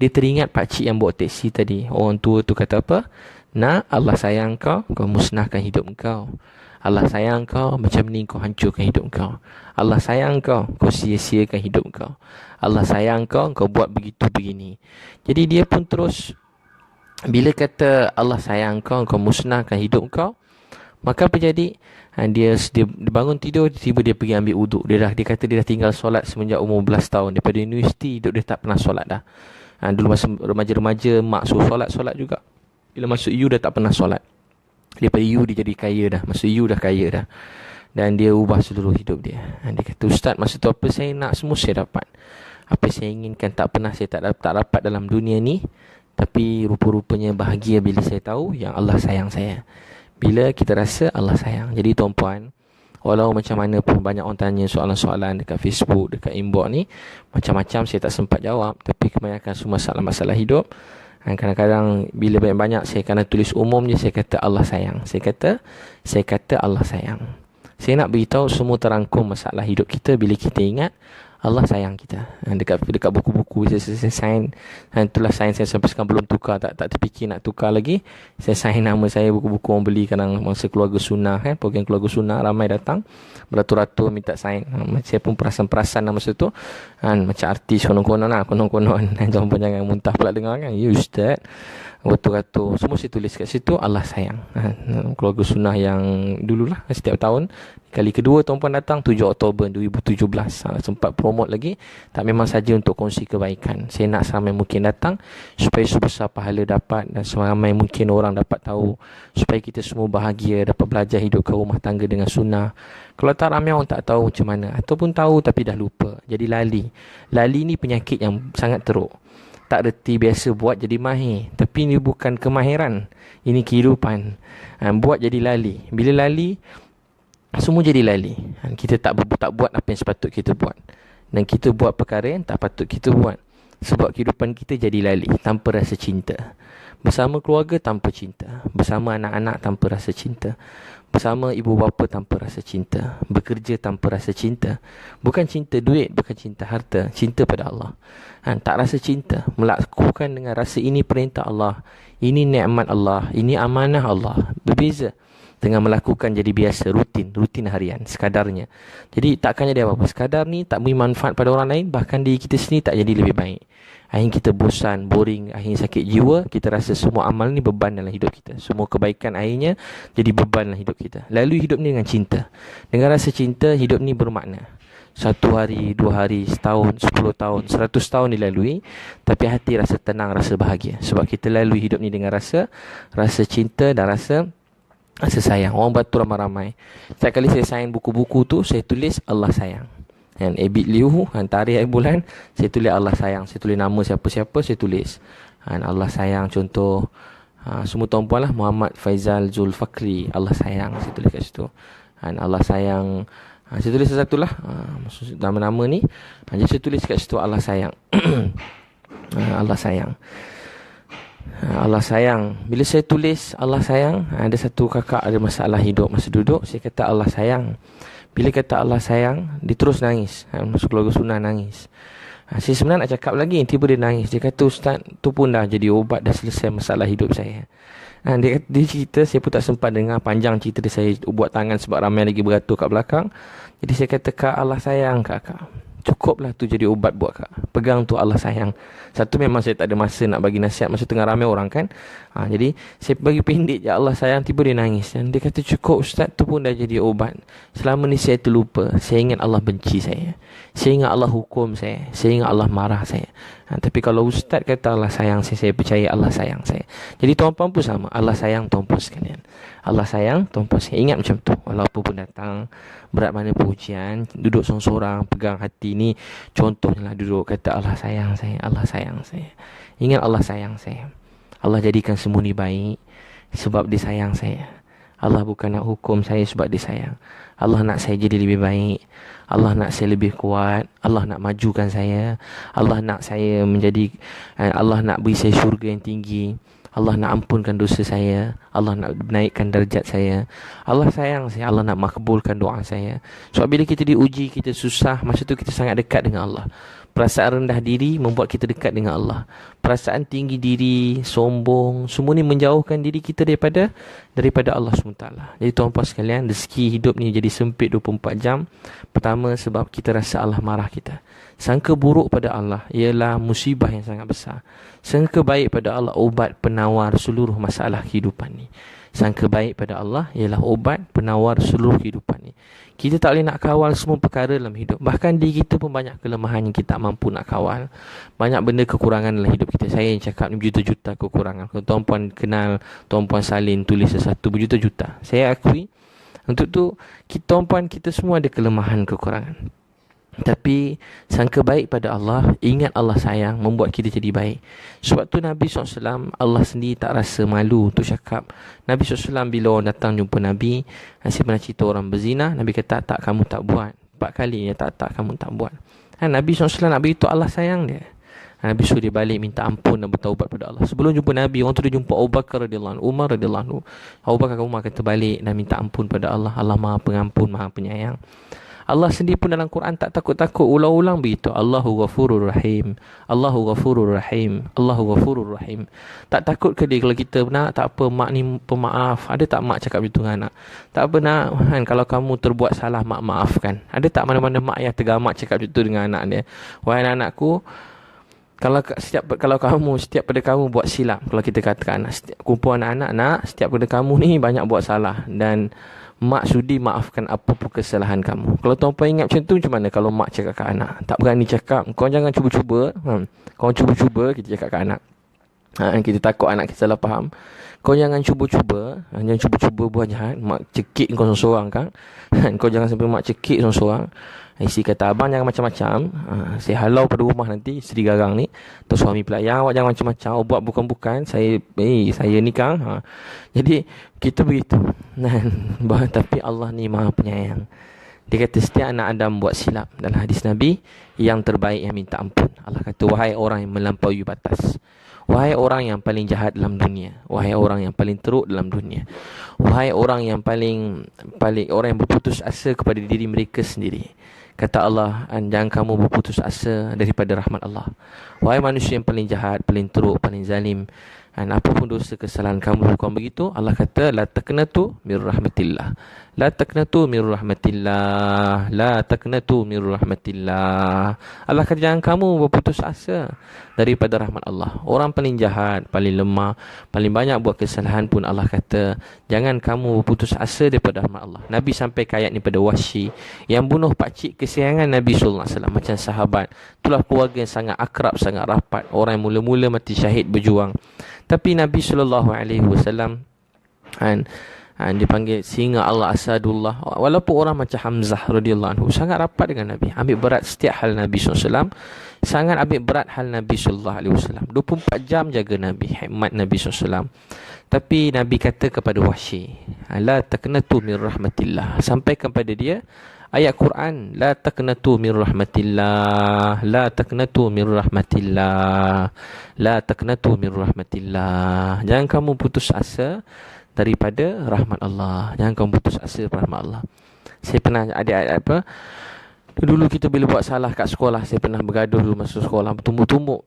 S1: Dia teringat pakcik yang bawa teksi tadi. Orang tua tu kata apa? "Nak, Allah sayang kau, kau musnahkan hidup kau. Allah sayang kau, macam ni kau hancurkan hidup kau. Allah sayang kau, kau sia-siakan hidup kau. Allah sayang kau, kau buat begitu begini." Jadi dia pun terus, bila kata Allah sayang kau, kau musnahkan hidup kau, maka apa jadi? Dia bangun tidur, tiba dia pergi ambil uduk. Dia kata dia dah tinggal solat semenjak umur 11 tahun. Daripada universiti hidup dia tak pernah solat dah. Dulu masa remaja-remaja, mak suruh solat juga. Bila masuk U dah tak pernah solat. Daripada U dia jadi kaya dah. Masuk U dah kaya dah. Dan dia ubah seluruh hidup dia. Dia kata, "Ustaz, masa tu apa saya nak semua saya dapat. Apa saya inginkan tak pernah saya tak dapat dalam dunia ni. Tapi rupa-rupanya bahagia bila saya tahu yang Allah sayang saya." Bila kita rasa Allah sayang. Jadi tuan-puan, walau macam mana pun banyak orang tanya soalan-soalan dekat Facebook, dekat inbox ni, macam-macam saya tak sempat jawab. Tapi kebanyakan semua masalah-masalah hidup. Kadang-kadang bila banyak-banyak saya kena tulis umum je, saya kata Allah sayang. Saya kata Allah sayang. Saya nak beritahu semua terangkum masalah hidup kita bila kita ingat Allah sayang kita. Dekat buku-buku saya sign. Itulah sign saya sampai sekarang belum tukar. Tak terfikir nak tukar lagi. Saya sign nama saya, buku-buku orang beli kadang masa keluarga sunnah kan. Program keluarga sunnah ramai datang. Beratur-ratur minta sign. Saya pun perasan-perasan masa tu. Macam artis konon-konon lah. Konon-konon. Jangan muntah pula dengar kan. Ya Ustaz. Beratur-ratur. Semua saya tulis kat situ Allah sayang. Keluarga sunnah yang dululah setiap tahun. Kali kedua tuan-puan datang 7 Oktober 2017. Sempat promote lagi. Tak memang saja untuk kongsi kebaikan. Saya nak seramai mungkin datang supaya sebesar pahala dapat dan seramai mungkin orang dapat tahu, supaya kita semua bahagia, dapat belajar hidup ke rumah tangga dengan sunnah. Kalau tak, ramai orang tak tahu macam mana, ataupun tahu tapi dah lupa. Jadi lali ni penyakit yang sangat teruk. Tak reti biasa buat jadi mahir. Tapi ni bukan kemahiran, ini kehidupan. Buat jadi lali. Bila lali, semua jadi lali. Kita tak buat apa yang sepatut kita buat. Dan kita buat perkara yang tak patut kita buat. Sebab kehidupan kita jadi lali, tanpa rasa cinta. Bersama keluarga tanpa cinta. Bersama anak-anak tanpa rasa cinta. Bersama ibu bapa tanpa rasa cinta. Bekerja tanpa rasa cinta. Bukan cinta duit, bukan cinta harta, cinta pada Allah. Tak rasa cinta, melakukan dengan rasa ini perintah Allah, ini nikmat Allah, ini amanah Allah. Berbeza. dengan melakukan jadi biasa, rutin harian, sekadarnya. Jadi takkan jadi apa-apa. Sekadar ni tak beri manfaat pada orang lain, bahkan diri kita sendiri tak jadi lebih baik. Akhirnya kita bosan, boring, akhirnya sakit jiwa. Kita rasa semua amal ni beban dalam hidup kita. Semua kebaikan akhirnya jadi beban dalam hidup kita. Lalu hidup ni dengan cinta. Dengan rasa cinta, hidup ni bermakna. 1 hari, 2 hari, setahun, 10 tahun, 100 tahun dilalui, tapi hati rasa tenang, rasa bahagia. Sebab kita lalui hidup ni dengan rasa cinta dan rasa sayang. Orang batu ramai-ramai. Setiap kali saya sign buku-buku tu, saya tulis Allah sayang. Dan Ebit Liu, tarikh bulan, saya tulis Allah sayang. Saya tulis nama siapa-siapa, saya tulis. Allah sayang, contoh, semua tuan-puan lah, Muhammad Faizal Zulfakri, Allah sayang, saya tulis kat situ. Allah sayang, saya tulis satu lah, nama-nama ni. Jadi saya tulis kat situ Allah sayang. Allah sayang. Allah sayang. Bila saya tulis Allah sayang, ada satu kakak ada masalah hidup masa duduk, saya kata Allah sayang. Bila kata Allah sayang, dia terus nangis. Masuk keluarga sunnah nangis. Saya sebenarnya nak cakap lagi, tiba dia nangis. Dia kata, Ustaz, tu pun dah jadi ubat, dah selesai masalah hidup saya. Dia cerita, saya pun tak sempat dengar panjang cerita dia. Saya buat tangan sebab ramai lagi beratur kat belakang. Jadi saya kata, Kak, Allah sayang kakak. Cukuplah tu jadi ubat buat kak. Pegang tu Allah sayang. Satu, memang saya tak ada masa nak bagi nasihat masa tengah ramai orang kan. Jadi saya bagi pendek je Allah sayang. Tiba dia nangis. Dan dia kata cukup Ustaz, tu pun dah jadi ubat. Selama ni saya terlupa. Saya ingat Allah benci saya. Saya ingat Allah hukum saya. Saya ingat Allah marah saya. Tapi kalau Ustaz kata Allah sayang saya percaya Allah sayang saya. Jadi tuan-puan pun sama. Allah sayang tuan-puan sekalian. Allah sayang tuan-puan sekalian. Ingat macam tu. Walaupun pun datang berat mana pun ujian, duduk seorang-seorang, pegang hati ni. Contohnya lah duduk kata Allah sayang saya. Allah sayang saya. Ingat Allah sayang saya. Allah jadikan semua ni baik sebab dia sayang saya. Allah bukan nak hukum saya sebab dia sayang. Allah nak saya jadi lebih baik. Allah nak saya lebih kuat. Allah nak majukan saya. Allah nak saya menjadi, Allah nak beri saya syurga yang tinggi. Allah nak ampunkan dosa saya. Allah nak naikkan darjat saya. Allah sayang saya. Allah nak makbulkan doa saya. Sebab bila kita diuji, kita susah, masa tu kita sangat dekat dengan Allah. Perasaan rendah diri membuat kita dekat dengan Allah. Perasaan tinggi diri, sombong, semua ni menjauhkan diri kita daripada Allah SWT. Jadi tuan-puan sekalian, rezeki hidup ni jadi sempit 24 jam. Pertama sebab kita rasa Allah marah kita. Sangka buruk pada Allah ialah musibah yang sangat besar. Sangka baik pada Allah obat penawar seluruh masalah kehidupan ni. Sangka baik pada Allah ialah obat penawar seluruh kehidupan ni. Kita tak boleh nak kawal semua perkara dalam hidup. Bahkan diri kita pun banyak kelemahan yang kita tak mampu nak kawal. Banyak benda kekurangan dalam hidup kita. Saya yang cakap ni berjuta-juta kekurangan. Kalau tuan-puan kenal tuan-puan Salin tulis sesuatu berjuta-juta. Saya akui. Untuk tu tuan-puan kita semua ada kelemahan kekurangan. Tapi sangka baik pada Allah, ingat Allah sayang, membuat kita jadi baik. Sebab tu Nabi SAW, Allah sendiri tak rasa malu untuk cakap. Nabi SAW bila orang datang jumpa Nabi, saya pernah cerita orang berzina, Nabi kata tak kamu tak buat. 4 kali dia tak kamu tak buat. Nabi SAW nak beritahu Allah sayang dia. Nabi suruh dia balik minta ampun dan bertaubat pada Allah. Sebelum jumpa Nabi, orang tu dia jumpa Abu Bakar radhiyallahu anhu, Umar radhiyallahu anhu. Abu Bakar Umar kata balik dan minta ampun pada Allah. Allah Maha Pengampun, Maha Penyayang. Allah sendiri pun dalam Quran tak takut-takut ulang-ulang begitu. Allahu Ghafurur Rahim. Allahu Ghafurur Rahim. Allahu Ghafurur Rahim. Tak takut ke dia kalau kita nak, tak apa mak ni pemaaf. Ada tak mak cakap begitu dengan anak? Tak apa nak kan, kalau kamu terbuat salah mak maafkan. Ada tak mana-mana mak yang tergamak cakap begitu dengan anak dia? Wahai anak-anakku, setiap pada kamu buat silap, kalau kita katakan anak, kumpulan anak-anak nak, setiap pada kamu ni banyak buat salah dan mak sudi maafkan apa pun kesalahan kamu. Kalau tuan-puan ingat macam tu, macam mana kalau mak cakap kat anak? Tak berani cakap, kau jangan cuba-cuba. Kau cuba-cuba, kita cakap kat anak. Kita takut anak kita salah faham. Kau jangan cuba-cuba. Jangan cuba-cuba buat jahat. Mak cekik kau seorang-seorang kan. Kau jangan sampai mak cekik seorang-seorang. Isteri kata, abang jangan macam-macam. Saya halau pada rumah nanti, isteri garang ni. Terus suami pula, ya awak jangan macam-macam. Awak buat bukan-bukan. Saya nikah. Jadi, kita begitu. Tapi Allah ni Maha Penyayang. Dia kata, setiap anak Adam buat silap. Dalam hadis Nabi, yang terbaik yang minta ampun. Allah kata, wahai orang yang melampaui batas. Wahai orang yang paling jahat dalam dunia. Wahai orang yang paling teruk dalam dunia. Wahai orang yang paling orang yang berputus asa kepada diri mereka sendiri. Kata Allah, jangan kamu berputus asa daripada rahmat Allah. Wahai manusia yang paling jahat, paling teruk, paling zalim. Apapun dosa kesalahan kamu bukan begitu, Allah kata la taqnatu mir rahmatillah. La taqnatu mir rahmatillah. La taqnatu mir rahmatillah. Allah kata jangan kamu berputus asa daripada rahmat Allah. Orang paling jahat, paling lemah, paling banyak buat kesalahan pun Allah kata jangan kamu berputus asa daripada rahmat Allah. Nabi sampai ke ayat ni pada Wahsy yang bunuh pakcik kesayangan Nabi sallallahu alaihi wasallam macam sahabat. Itulah keluarga yang sangat akrab, sangat rapat, orang yang mula-mula mati syahid berjuang. Tapi Nabi SAW dipanggil singa Allah Asadullah. Walaupun orang macam Hamzah radhiyallahu anhu sangat rapat dengan Nabi, ambil berat setiap hal Nabi SAW, sangat ambil berat hal Nabi SAW, 24 jam jaga Nabi, hikmat Nabi SAW. Tapi Nabi kata kepada Wahsy, la taqnatu min rahmatillah, sampaikan kepada dia ayat Quran, la taqnatu min rahmatillah, la taqnatu min rahmatillah, la taqnatu min rahmatillah. Jangan kamu putus asa daripada rahmat Allah. Jangan kamu putus asa daripada rahmat Allah. Saya pernah ada dulu kita bila buat salah kat sekolah, saya pernah bergaduh dulu masa sekolah, bertumbuk-tumbuk.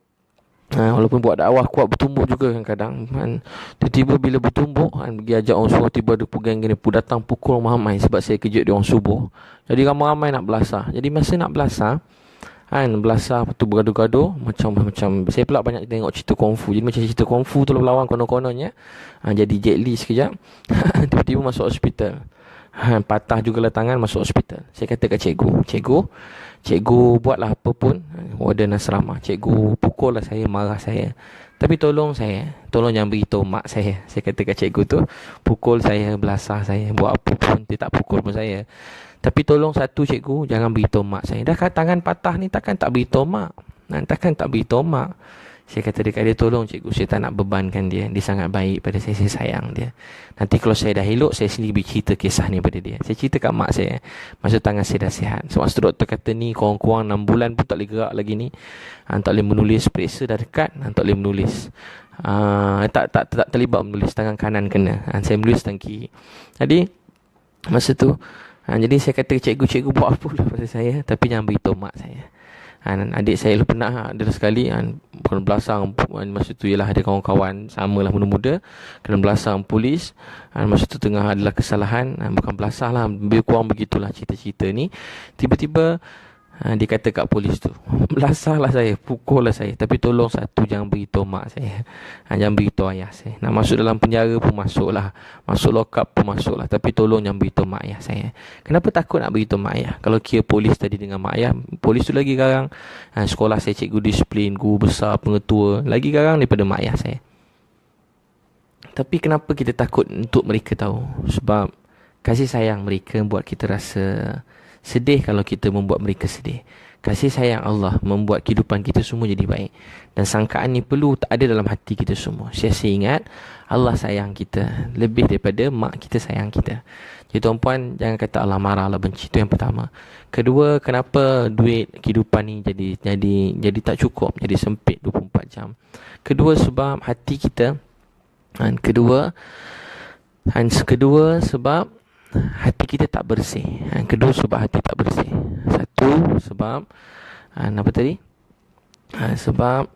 S1: Walaupun buat dakwah kuat, bertumbuk juga kadang-kadang tiba-tiba bila bertumbuk pergi ajak orang subuh, tiba ada pegang gini datang pukul ramai sebab saya kejut dia orang subuh. Jadi ramai-ramai nak belasah. Jadi masa nak belasah belasah tu bergaduh-gaduh macam saya pula banyak tengok cerita kungfu. Jadi macam cerita kungfu tu lawan konon-kononnya jadi Jet Li sekejap tiba-tiba masuk hospital. Patah jugalah tangan, masuk hospital. Saya kata kat cikgu buatlah apa pun, warden asrama, cikgu pukul lah saya, marah saya, tapi tolong jangan beritahu mak saya. Saya kata kat cikgu tu, pukul saya, belasah saya, buat apa pun, dia tak pukul pun saya, tapi tolong satu cikgu, jangan beritahu mak saya. Dah kat tangan patah ni, takkan tak beritahu mak. Saya kata dekat dia, tolong cikgu, saya tak nak bebankan dia sangat baik pada saya sayang dia. Nanti kalau saya dah elok, saya sendiri bercerita kisah ni pada dia. Saya cerita kat mak saya, masa tangan saya dah sihat. Sebab doktor kata ni kurang-kurang 6 bulan pun tak boleh gerak lagi ni. Tak boleh menulis, periksa dah dekat, tak boleh menulis. Tak terlibat menulis, tangan kanan kena. Saya menulis tangan kiri. Jadi masa tu jadi saya kata cikgu buat apa lah pada saya, tapi jangan beritahu mak saya. Adik saya pernah ada sekali kena belasang masa tu, ialah ada kawan-kawan samalah muda-muda kena belasang polis. Masa tu tengah adalah kesalahan, bukan belasah lah, lebih kurang begitulah cerita-cerita ni. Tiba-tiba dia kata kat polis tu, belasah lah saya, pukul lah saya, tapi tolong satu, jangan beritahu mak saya, jangan beritahu ayah saya. Nak masuk dalam penjara pun masuk lah, masuk lock up pun masuk lah, tapi tolong jangan beritahu mak ayah saya. Kenapa takut nak beritahu mak ayah? Kalau kira polis tadi dengan mak ayah, polis tu lagi garang. Sekolah saya cikgu disiplin, guru besar, pengetua, lagi garang daripada mak ayah saya. Tapi kenapa kita takut untuk mereka tahu? Sebab kasih sayang mereka buat kita rasa sedih kalau kita membuat mereka sedih. Kasih sayang Allah membuat kehidupan kita semua jadi baik. Dan sangkaan ni perlu ada dalam hati kita semua. Saya ingat Allah sayang kita lebih daripada mak kita sayang kita. Jadi tuan-puan, jangan kata Allah marah, Allah benci. Itu yang pertama. Kedua, kenapa duit kehidupan ni jadi tak cukup, jadi sempit 24 jam. Kedua, sebab hati kita. Kedua sebab hati kita tak bersih. Kedua sebab hati tak bersih. Satu sebab sebab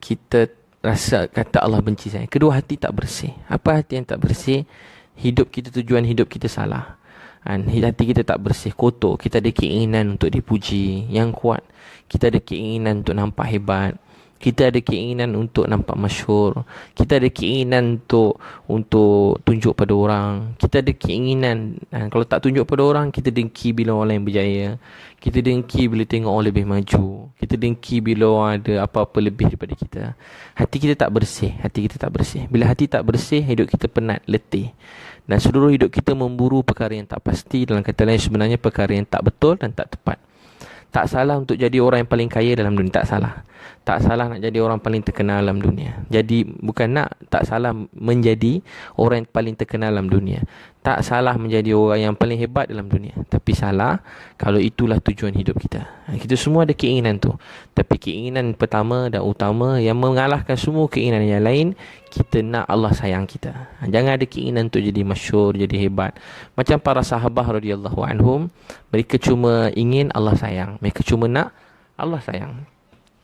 S1: kita rasa kata Allah benci saya. Kedua, hati tak bersih. Apa hati yang tak bersih? Hidup kita, tujuan hidup kita salah. Hati kita tak bersih, kotor. Kita ada keinginan untuk dipuji yang kuat. Kita ada keinginan untuk nampak hebat. Kita ada keinginan untuk nampak masyhur. Kita ada keinginan untuk tunjuk pada orang. Kita ada keinginan, kalau tak tunjuk pada orang, kita dengki bila orang lain berjaya. Kita dengki bila tengok orang lebih maju. Kita dengki bila orang ada apa-apa lebih daripada kita. Hati kita tak bersih. Bila hati tak bersih, hidup kita penat, letih. Dan seluruh hidup kita memburu perkara yang tak pasti. Dalam kata lain, sebenarnya perkara yang tak betul dan tak tepat. Tak salah untuk jadi orang yang paling kaya dalam dunia, tak salah. Tak salah nak jadi orang paling terkenal dalam dunia. Jadi tak salah menjadi orang yang paling terkenal dalam dunia. Tak salah menjadi orang yang paling hebat dalam dunia. Tapi salah kalau itulah tujuan hidup kita. Kita semua ada keinginan tu. Tapi keinginan pertama dan utama yang mengalahkan semua keinginan yang lain, kita nak Allah sayang kita. Jangan ada keinginan untuk jadi masyhur, jadi hebat. Macam para sahabat radhiyallahu anhum, mereka cuma ingin Allah sayang. Mereka cuma nak Allah sayang.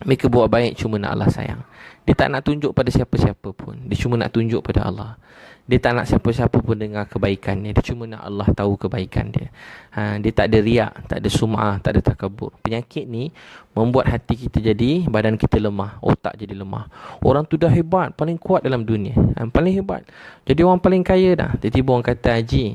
S1: Mereka buat baik cuma nak Allah sayang. Dia tak nak tunjuk pada siapa-siapa pun. Dia cuma nak tunjuk pada Allah. Dia tak nak siapa-siapa pun dengar kebaikannya. Dia cuma nak Allah tahu kebaikan dia. Dia tak ada riak, tak ada sum'ah, tak ada takabur. Penyakit ni membuat hati kita jadi, badan kita lemah, otak jadi lemah. Orang tu dah hebat, paling kuat dalam dunia. Paling hebat. Jadi orang paling kaya dah. Tiba-tiba orang kata, Haji,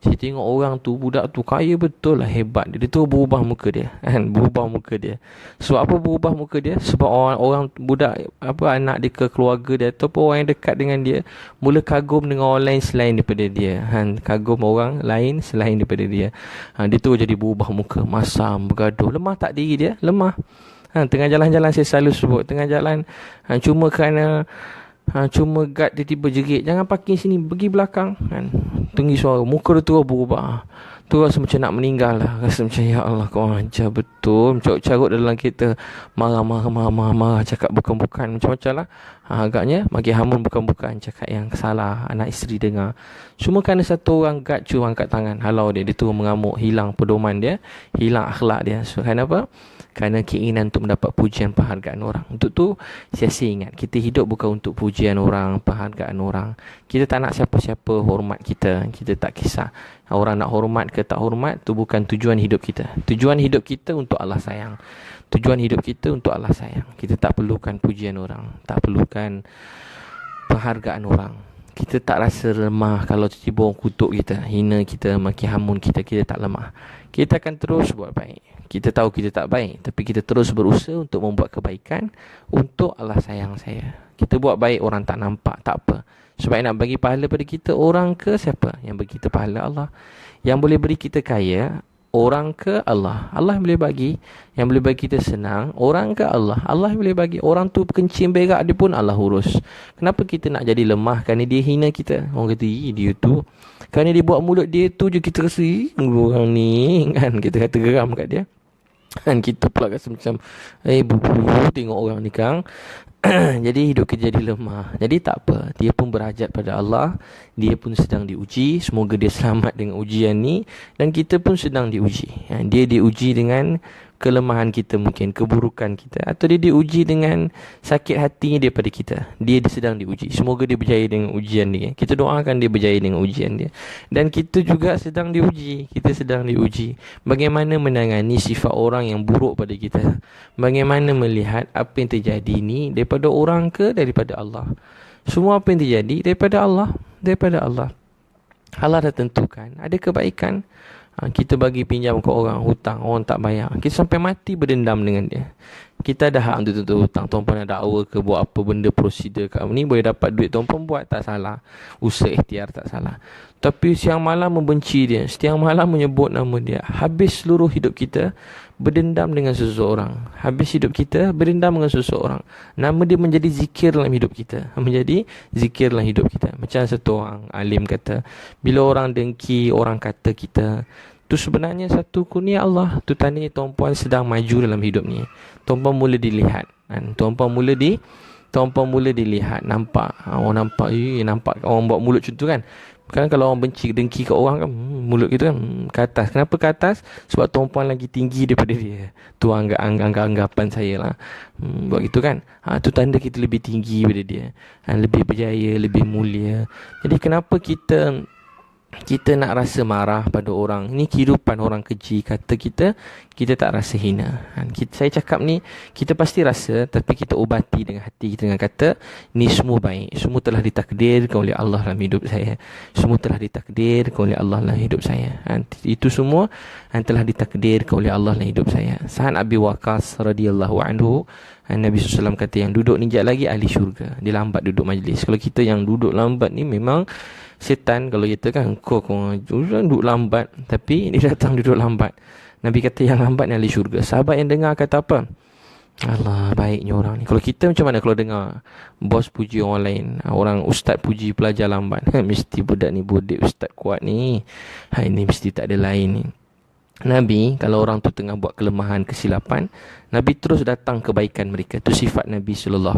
S1: saya tengok orang tu, budak tu kaya betul lah, hebat. Dia tu berubah muka dia. Berubah muka dia. Sebab apa berubah muka dia? Sebab orang budak, anak dia ke keluarga dia, ataupun orang yang dekat dengan dia, mula kagum dengan orang lain selain daripada dia. Kagum orang lain selain daripada dia. Dia tu jadi berubah muka, masam, bergaduh. Lemah tak diri dia? Lemah. Tengah jalan-jalan saya selalu sebut. Tengah jalan, cuma kerana cuma guard dia tiba jerit, jangan parking sini, pergi belakang. Tinggi suara, muka dia terus berubah. Tu rasa macam nak meninggal lah. Rasa macam, ya Allah, kau ajar betul. Carut dalam kereta, marah, cakap bukan-bukan, macam-macam lah. Agaknya makin hamun bukan-bukan, cakap yang salah. Anak isteri dengar. Cuma kerana satu orang guard cuma angkat tangan, halau dia. Dia tu mengamuk, hilang pedoman dia, hilang akhlak dia. So, kenapa? Kerana keinginan untuk mendapat pujian, penghargaan orang. Untuk tu, saya ingat, kita hidup bukan untuk pujian orang, penghargaan orang. Kita tak nak siapa-siapa hormat kita. Kita tak kisah orang nak hormat ke tak hormat. Tu bukan tujuan hidup kita. Tujuan hidup kita untuk Allah sayang. Tujuan hidup kita untuk Allah sayang. Kita tak perlukan pujian orang, tak perlukan penghargaan orang. Kita tak rasa lemah kalau tiba-tiba orang kutuk kita, hina kita, maki hamun kita. Kita tak lemah. Kita akan terus buat baik. Kita tahu kita tak baik, tapi kita terus berusaha untuk membuat kebaikan untuk Allah sayang saya. Kita buat baik, orang tak nampak, tak apa. Sebab nak bagi pahala pada kita, orang ke siapa? Yang bagi kita pahala Allah. Yang boleh beri kita kaya, orang ke Allah? Allah yang boleh bagi. Yang boleh bagi kita senang, orang ke Allah? Allah yang boleh bagi. Orang tu kencing berak dia pun Allah urus. Kenapa kita nak jadi lemah? Kerana dia hina kita. Orang kata, dia tu, kerana dia buat mulut dia tu je kita rasa, orang ni kan, kita kata geram kat dia. Dan kita pula rasa macam, bubu tengok orang ni kang. Jadi hidup kita jadi lemah. Jadi tak apa, dia pun berhajat pada Allah. Dia pun sedang diuji. Semoga dia selamat dengan ujian ni. Dan kita pun sedang diuji. Dia diuji dengan kelemahan kita, mungkin keburukan kita, atau dia diuji dengan sakit hatinya daripada kita. Dia sedang diuji. Semoga dia berjaya dengan ujian dia. Kita doakan dia berjaya dengan ujian dia. Dan kita juga sedang diuji. Kita sedang diuji bagaimana menangani sifat orang yang buruk pada kita. Bagaimana melihat apa yang terjadi ni daripada orang ke daripada Allah. Semua apa yang terjadi daripada Allah. Daripada Allah. Allah dah tentukan ada kebaikan. Kita bagi pinjam ke orang, hutang, orang tak bayar, kita sampai mati berdendam dengan dia. Kita ada hak untuk tuntut hutang. Tuan-puan ada dakwa ke, buat apa benda prosedur kat ni, boleh dapat duit. Tuan-puan buat, tak salah. Usaha ikhtiar, tak salah. Tapi siang malam membenci dia, siang malam menyebut nama dia. Habis seluruh hidup kita berdendam dengan seseorang. Habis hidup kita berdendam dengan seseorang. Nama dia menjadi zikir dalam hidup kita. Menjadi zikir dalam hidup kita. Macam satu orang alim kata, bila orang dengki, orang kata kita, tu sebenarnya satu kurnia Allah. Tu tanda tuan-puan sedang maju dalam hidup ni. Tuan-puan mula dilihat. Tuan-puan mula dilihat. Nampak. Orang nampak. Nampak orang buat mulut macam tu kan. Kan kalau orang benci, dengki kat orang kan, mulut kita kan ke atas. Kenapa ke atas? Sebab tuan-puan lagi tinggi daripada dia. Tu anggapan saya lah. Buat gitu kan. Tu tanda kita lebih tinggi daripada dia. Lebih berjaya, lebih mulia. Jadi kenapa kita nak rasa marah pada orang? Ini kehidupan orang keji kata kita tak rasa hina. Saya cakap ni, kita pasti rasa, tapi kita ubati dengan hati kita dengan kata, ni semua baik. Semua telah ditakdirkan oleh Allah dalam hidup saya. Semua telah ditakdirkan oleh Allah dalam hidup saya. Itu semua telah ditakdirkan oleh Allah dalam hidup saya. Sa'ad Abi Waqqas radhiyallahu anhu, Nabi SAW kata, yang duduk ni sekejap lagi ahli syurga. Dia lambat duduk majlis. Kalau kita yang duduk lambat ni memang setan. Kalau kita kan, kau duduk lambat, tapi dia datang duduk lambat. Nabi kata yang lambat ni ahli syurga. Sahabat yang dengar kata apa? Allah, baiknya orang ni. Kalau kita macam mana kalau dengar bos puji orang lain, orang ustaz puji pelajar lambat? Mesti budak ni bodek, ustaz kuat ni. Ini mesti tak ada lain ni. Nabi, kalau orang tu tengah buat kelemahan, kesilapan, Nabi terus datang kebaikan mereka. Itu sifat Nabi SAW.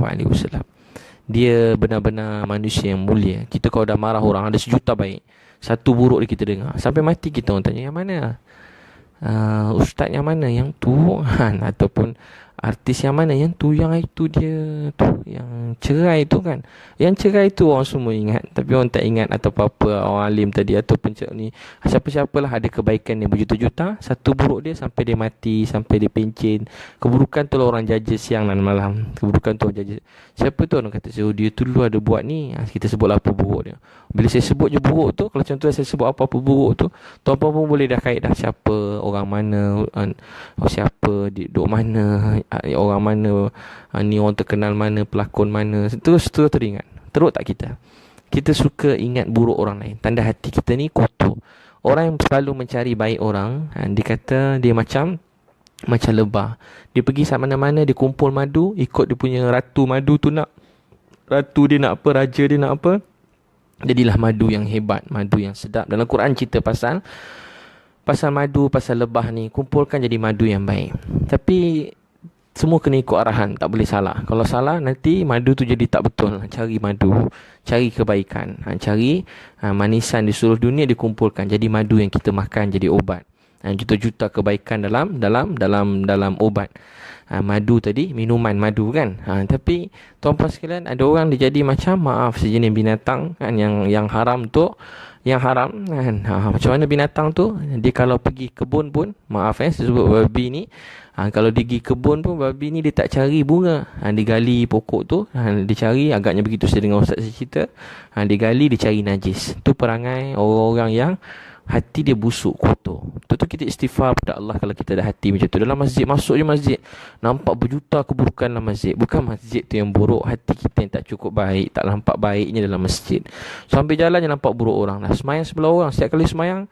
S1: Dia benar-benar manusia yang mulia. Kita kalau dah marah orang, ada sejuta baik, satu buruk dia kita dengar. Sampai mati kita orang tanya, yang mana? Ustaz yang mana? Yang tu? Ataupun Artis yang mana? Yang itu dia tu, yang cerai tu kan. Yang cerai tu orang semua ingat, tapi orang tak ingat atau apa-apa orang alim tadi ataupun ni. Siapa-siapalah ada kebaikan dia berjuta-juta, satu buruk dia sampai dia mati, sampai dia pencen. Keburukan tu lah orang jaja siang dan malam. Keburukan tu orang jaja. Siapa tu orang kata, oh, dia tu dulu ada buat ni. Kita sebutlah apa buruk dia. Bila saya sebut je buruk tu, kalau contoh saya sebut apa-apa buruk tu, tuan-puan pun boleh dah kait dah siapa, orang mana, siapa, duduk mana, orang mana, ni orang terkenal mana, pelakon mana. Terus teringat. Teruk tak kita? Kita suka ingat buruk orang lain. Tanda hati kita ni kotor. Orang yang selalu mencari baik orang, dia kata dia macam lebah. Dia pergi saat mana-mana, dia kumpul madu, ikut dia punya ratu madu tu nak. Ratu dia nak apa, raja dia nak apa. Jadilah madu yang hebat, madu yang sedap. Dalam Quran cerita pasal madu, pasal lebah ni, kumpulkan jadi madu yang baik. Tapi semua kena ikut arahan, tak boleh salah. Kalau salah nanti madu tu jadi tak betul. Cari madu, cari kebaikan, cari manisan di seluruh dunia dikumpulkan jadi madu yang kita makan jadi obat. Juta-juta kebaikan dalam obat. Madu tadi, minuman madu kan. Tapi tuan-puan sekalian, ada orang dia jadi macam sejenis binatang kan, yang haram tu, yang haram kan. Macam mana binatang tu? Dia kalau pergi kebun pun, saya sebut babi ni, kalau dia pergi kebun pun, babi ni dia tak cari bunga. Dia gali pokok tu, dia cari, agaknya begitu saya dengar ustaz cerita, dia gali, dia cari najis. Tu perangai orang-orang yang hati dia busuk, kotor. Tentu kita istighfar pada Allah kalau kita ada hati macam tu. Dalam masjid, masuk je masjid, nampak berjuta keburukan dalam masjid. Bukan masjid tu yang buruk, hati kita yang tak cukup baik, tak nampak baiknya dalam masjid. Sampai jalan je nampak buruk orang. Semayang sebelah orang, setiap kali semayang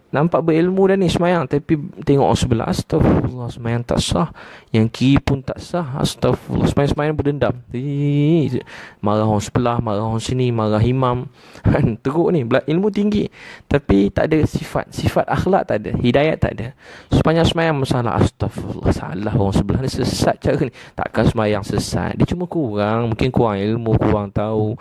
S1: nampak berilmu dah ni semayang, tapi tengok orang sebelah, astagfirullah, semayang tak sah, yang kiri pun tak sah, astagfirullah, semayang berdendam, marah orang sebelah, marah orang sini, marah imam. Teruk ni, ilmu tinggi tapi tak ada sifat akhlak, tak ada hidayat, tak ada. Sepanjang semayang masalah, astagfirullah, salah orang sebelah ni, sesat cara ni. Takkan semayang sesat, dia cuma mungkin kurang ilmu, kurang tahu.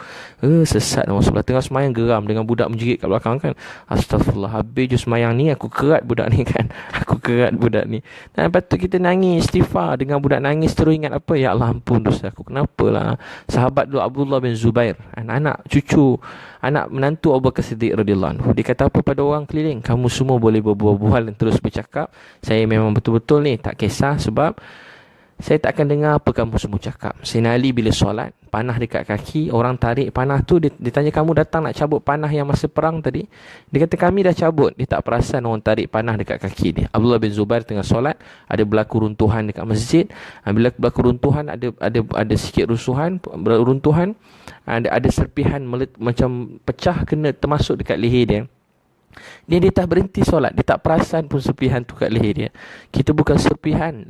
S1: Sesat orang sebelah, tengah semayang geram dengan budak menjerit kat belakang kan, astagfirullah, habis je semayang ni, aku kerat budak ni kan. Aku kerat budak ni. Dan lepas tu kita nangis, istighfar. Dengan budak nangis terus ingat apa? Ya Allah, ampun dosa aku. Kenapalah? Sahabat dulu Abdullah bin Zubair, anak cucu, anak menantu Abu Bakar Siddiq radhiyallahu anhu. Dia kata apa pada orang keliling? Kamu semua boleh berbual-bual dan terus bercakap. Saya memang betul-betul ni tak kisah, sebab saya tak akan dengar apa kamu semua cakap. Sayyidina Ali bila solat, panah dekat kaki, orang tarik panah tu, dia tanya, kamu datang nak cabut panah yang masa perang tadi? Dia kata, kami dah cabut. Dia tak perasan orang tarik panah dekat kaki dia. Abdullah bin Zubair tengah solat, ada berlaku runtuhan dekat masjid. Bila berlaku runtuhan, ada sikit runtuhan, ada serpihan macam pecah, kena termasuk dekat leher dia. Dia tak berhenti solat, dia tak perasan pun serpihan tu kat leher dia. Kita bukan serpihan,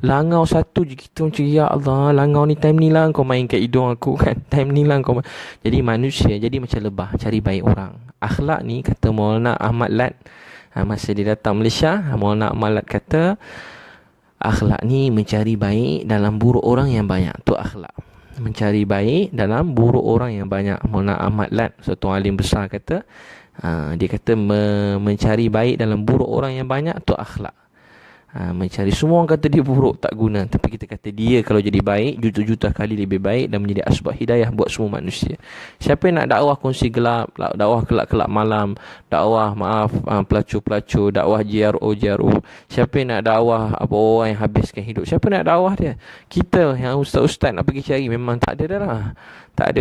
S1: langau satu je, kita macam, ya Allah, langau ni time ni lah kau main kat hidung aku kan, time ni lah kau Jadi manusia jadi macam lebah, cari baik orang. Akhlak ni, kata Maulana Ahmad Lat, masa dia datang Malaysia, Maulana Ahmad Lat kata, akhlak ni mencari baik dalam buruk orang yang banyak. Tu akhlak, mencari baik dalam buruk orang yang banyak. Maulana Ahmad Lat, satu alim besar, kata, dia kata mencari baik dalam buruk orang yang banyak tu akhlak. Mencari, semua orang kata dia buruk, tak guna, tapi kita kata dia kalau jadi baik, juta-juta kali lebih baik dan menjadi asbab hidayah buat semua manusia. Siapa yang nak dakwah kongsi gelap, dakwah kelak-kelak malam, dakwah pelacur-pelacur, dakwah JRO, siapa yang nak dakwah apa orang yang habiskan hidup, siapa nak dakwah dia? Kita yang ustaz-ustaz nak pergi cari, memang tak ada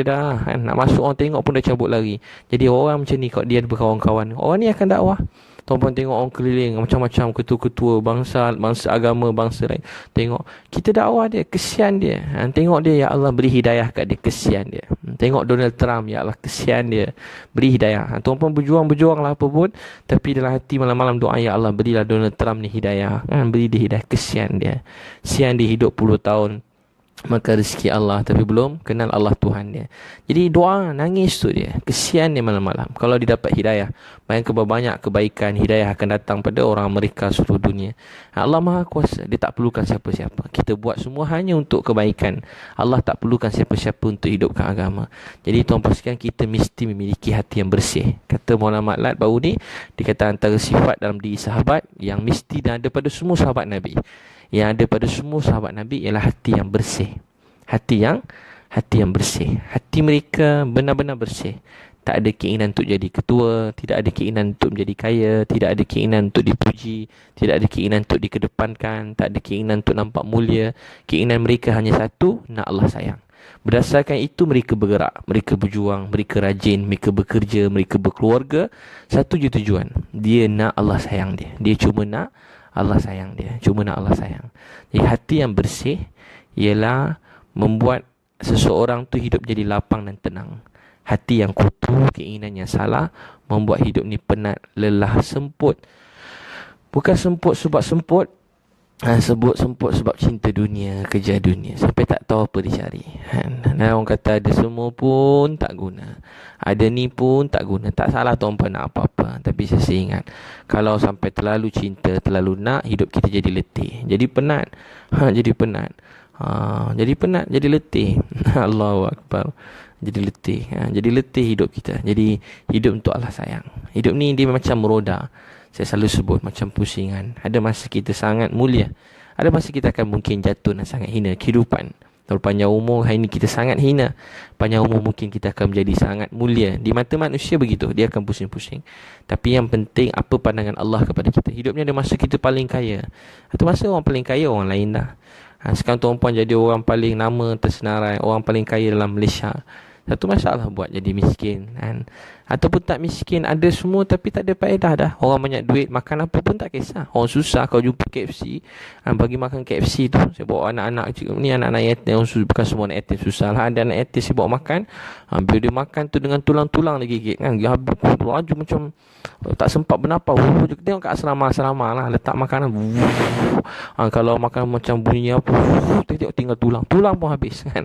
S1: dah kan? Nak masuk orang tengok pun dah cabut lari. Jadi orang macam ni, kalau dia ada berkawan-kawan, orang ni akan dakwah. Tuan-puan tengok orang keliling macam-macam, ketua-ketua bangsa agama, bangsa lain. Tengok kita dakwah dia, kesian dia. Tengok dia, ya Allah beri hidayah kat dia, kesian dia. Tengok Donald Trump, ya Allah kesian dia, beri hidayah. Tuan-puan berjuang lah apa pun, tapi dalam hati malam-malam doa, ya Allah berilah Donald Trump ni hidayah. Beri dia hidayah, kesian dia. Sian dia hidup puluh tahun maka rezeki Allah, tapi belum kenal Allah Tuhan dia. Jadi doa, nangis tu dia, kesian dia malam-malam. Kalau dia dapat hidayah, bayangkan berapa banyak kebaikan hidayah akan datang pada orang mereka seluruh dunia. Allah Maha Kuasa, dia tak perlukan siapa-siapa. Kita buat semua hanya untuk kebaikan. Allah tak perlukan siapa-siapa untuk hidupkan agama. Jadi tuan pastikan kita mesti memiliki hati yang bersih. Kata Maulana Ma'lat baru ni, dia kata antara sifat dalam diri sahabat yang mesti ada pada semua sahabat Nabi, Yang ada pada semua sahabat Nabi ialah hati yang bersih. Hati yang bersih. Hati mereka benar-benar bersih. Tak ada keinginan untuk jadi ketua, tidak ada keinginan untuk menjadi kaya, tidak ada keinginan untuk dipuji, tidak ada keinginan untuk dikedepankan, tak ada keinginan untuk nampak mulia. Keinginan mereka hanya satu, nak Allah sayang. Berdasarkan itu mereka bergerak, mereka berjuang, mereka rajin, mereka bekerja, mereka berkeluarga. Satu je tujuan, dia nak Allah sayang dia. Dia cuma nak Allah sayang dia, cuma nak Allah sayang. Jadi hati yang bersih ialah membuat seseorang tu hidup jadi lapang dan tenang. Hati yang kotor, keinginan yang salah, membuat hidup ni penat, lelah, semput. Bukan semput sebab semput, semput sebab cinta dunia, kerja dunia, sampai tak tahu apa dicari. Dan orang kata ada semua pun tak guna, ada ni pun tak guna. Tak salah tuan-puan nak apa-apa, tapi saya ingat, kalau sampai terlalu cinta, terlalu nak, hidup kita jadi letih, jadi penat. Jadi penat. Jadi penat, jadi letih. Allahu Akbar. Jadi letih. Jadi letih hidup kita. Jadi hidup untuk Allah sayang. Hidup ni dia macam meroda. Saya selalu sebut macam pusingan. Ada masa kita sangat mulia, ada masa kita akan mungkin jatuh dan sangat hina. Kehidupan terlalu panjang umur, hari ini kita sangat hina. Panjang umur mungkin kita akan menjadi sangat mulia. Di mata manusia begitu, dia akan pusing-pusing. Tapi yang penting apa pandangan Allah kepada kita. Hidup ni ada masa kita paling kaya, atau masa orang paling kaya orang lain dah. Sekarang tuan-puan jadi orang paling nama tersenarai, orang paling kaya dalam Malaysia. Satu masalah buat jadi miskin kan? Ataupun tak miskin, ada semua tapi tak ada faedah dah. Orang banyak duit, makan apa pun tak kisah. Orang susah, kau jumpa KFC, bagi makan KFC tu. Saya bawa anak-anak ni, anak-anak yatim, bukan semua anak yatim susah lah. Ada anak yatim saya bawa makan, bila dia makan tu dengan tulang-tulang dia gigit kan, dia habis laju macam tak sempat bernafas. Tengok kat asrama-asrama lah, letak makanan. Kalau makan macam bunyi apa, tengok tinggal tulang pun habis kan.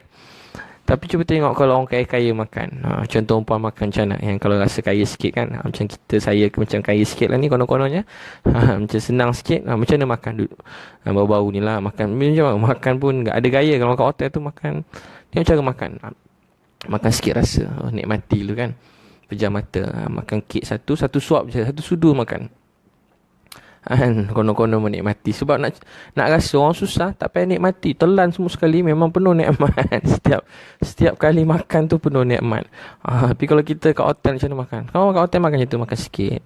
S1: Tapi cuba tengok kalau orang kaya-kaya makan. Contoh umpam makan macam mana, yang kalau rasa kaya sikit kan, macam kita, saya macam kaya sikit lah ni konon-kononnya. Macam senang sikit, macam mana makan dulu. Baru-baru ni lah makan. Makan pun tak ada gaya. Kalau kat hotel tu makan, tengok cara makan. Makan sikit rasa, nikmati dulu kan. Pejam mata, makan kek satu suap je, satu sudu makan. Konon-konon menikmati. Sebab nak rasa orang susah, tak payah nikmati, telan semua sekali, memang penuh nikmat. Setiap kali makan tu penuh nikmat. Tapi kalau kita kat hotel macam mana makan? Kalau kat hotel makan macam tu, makan sikit.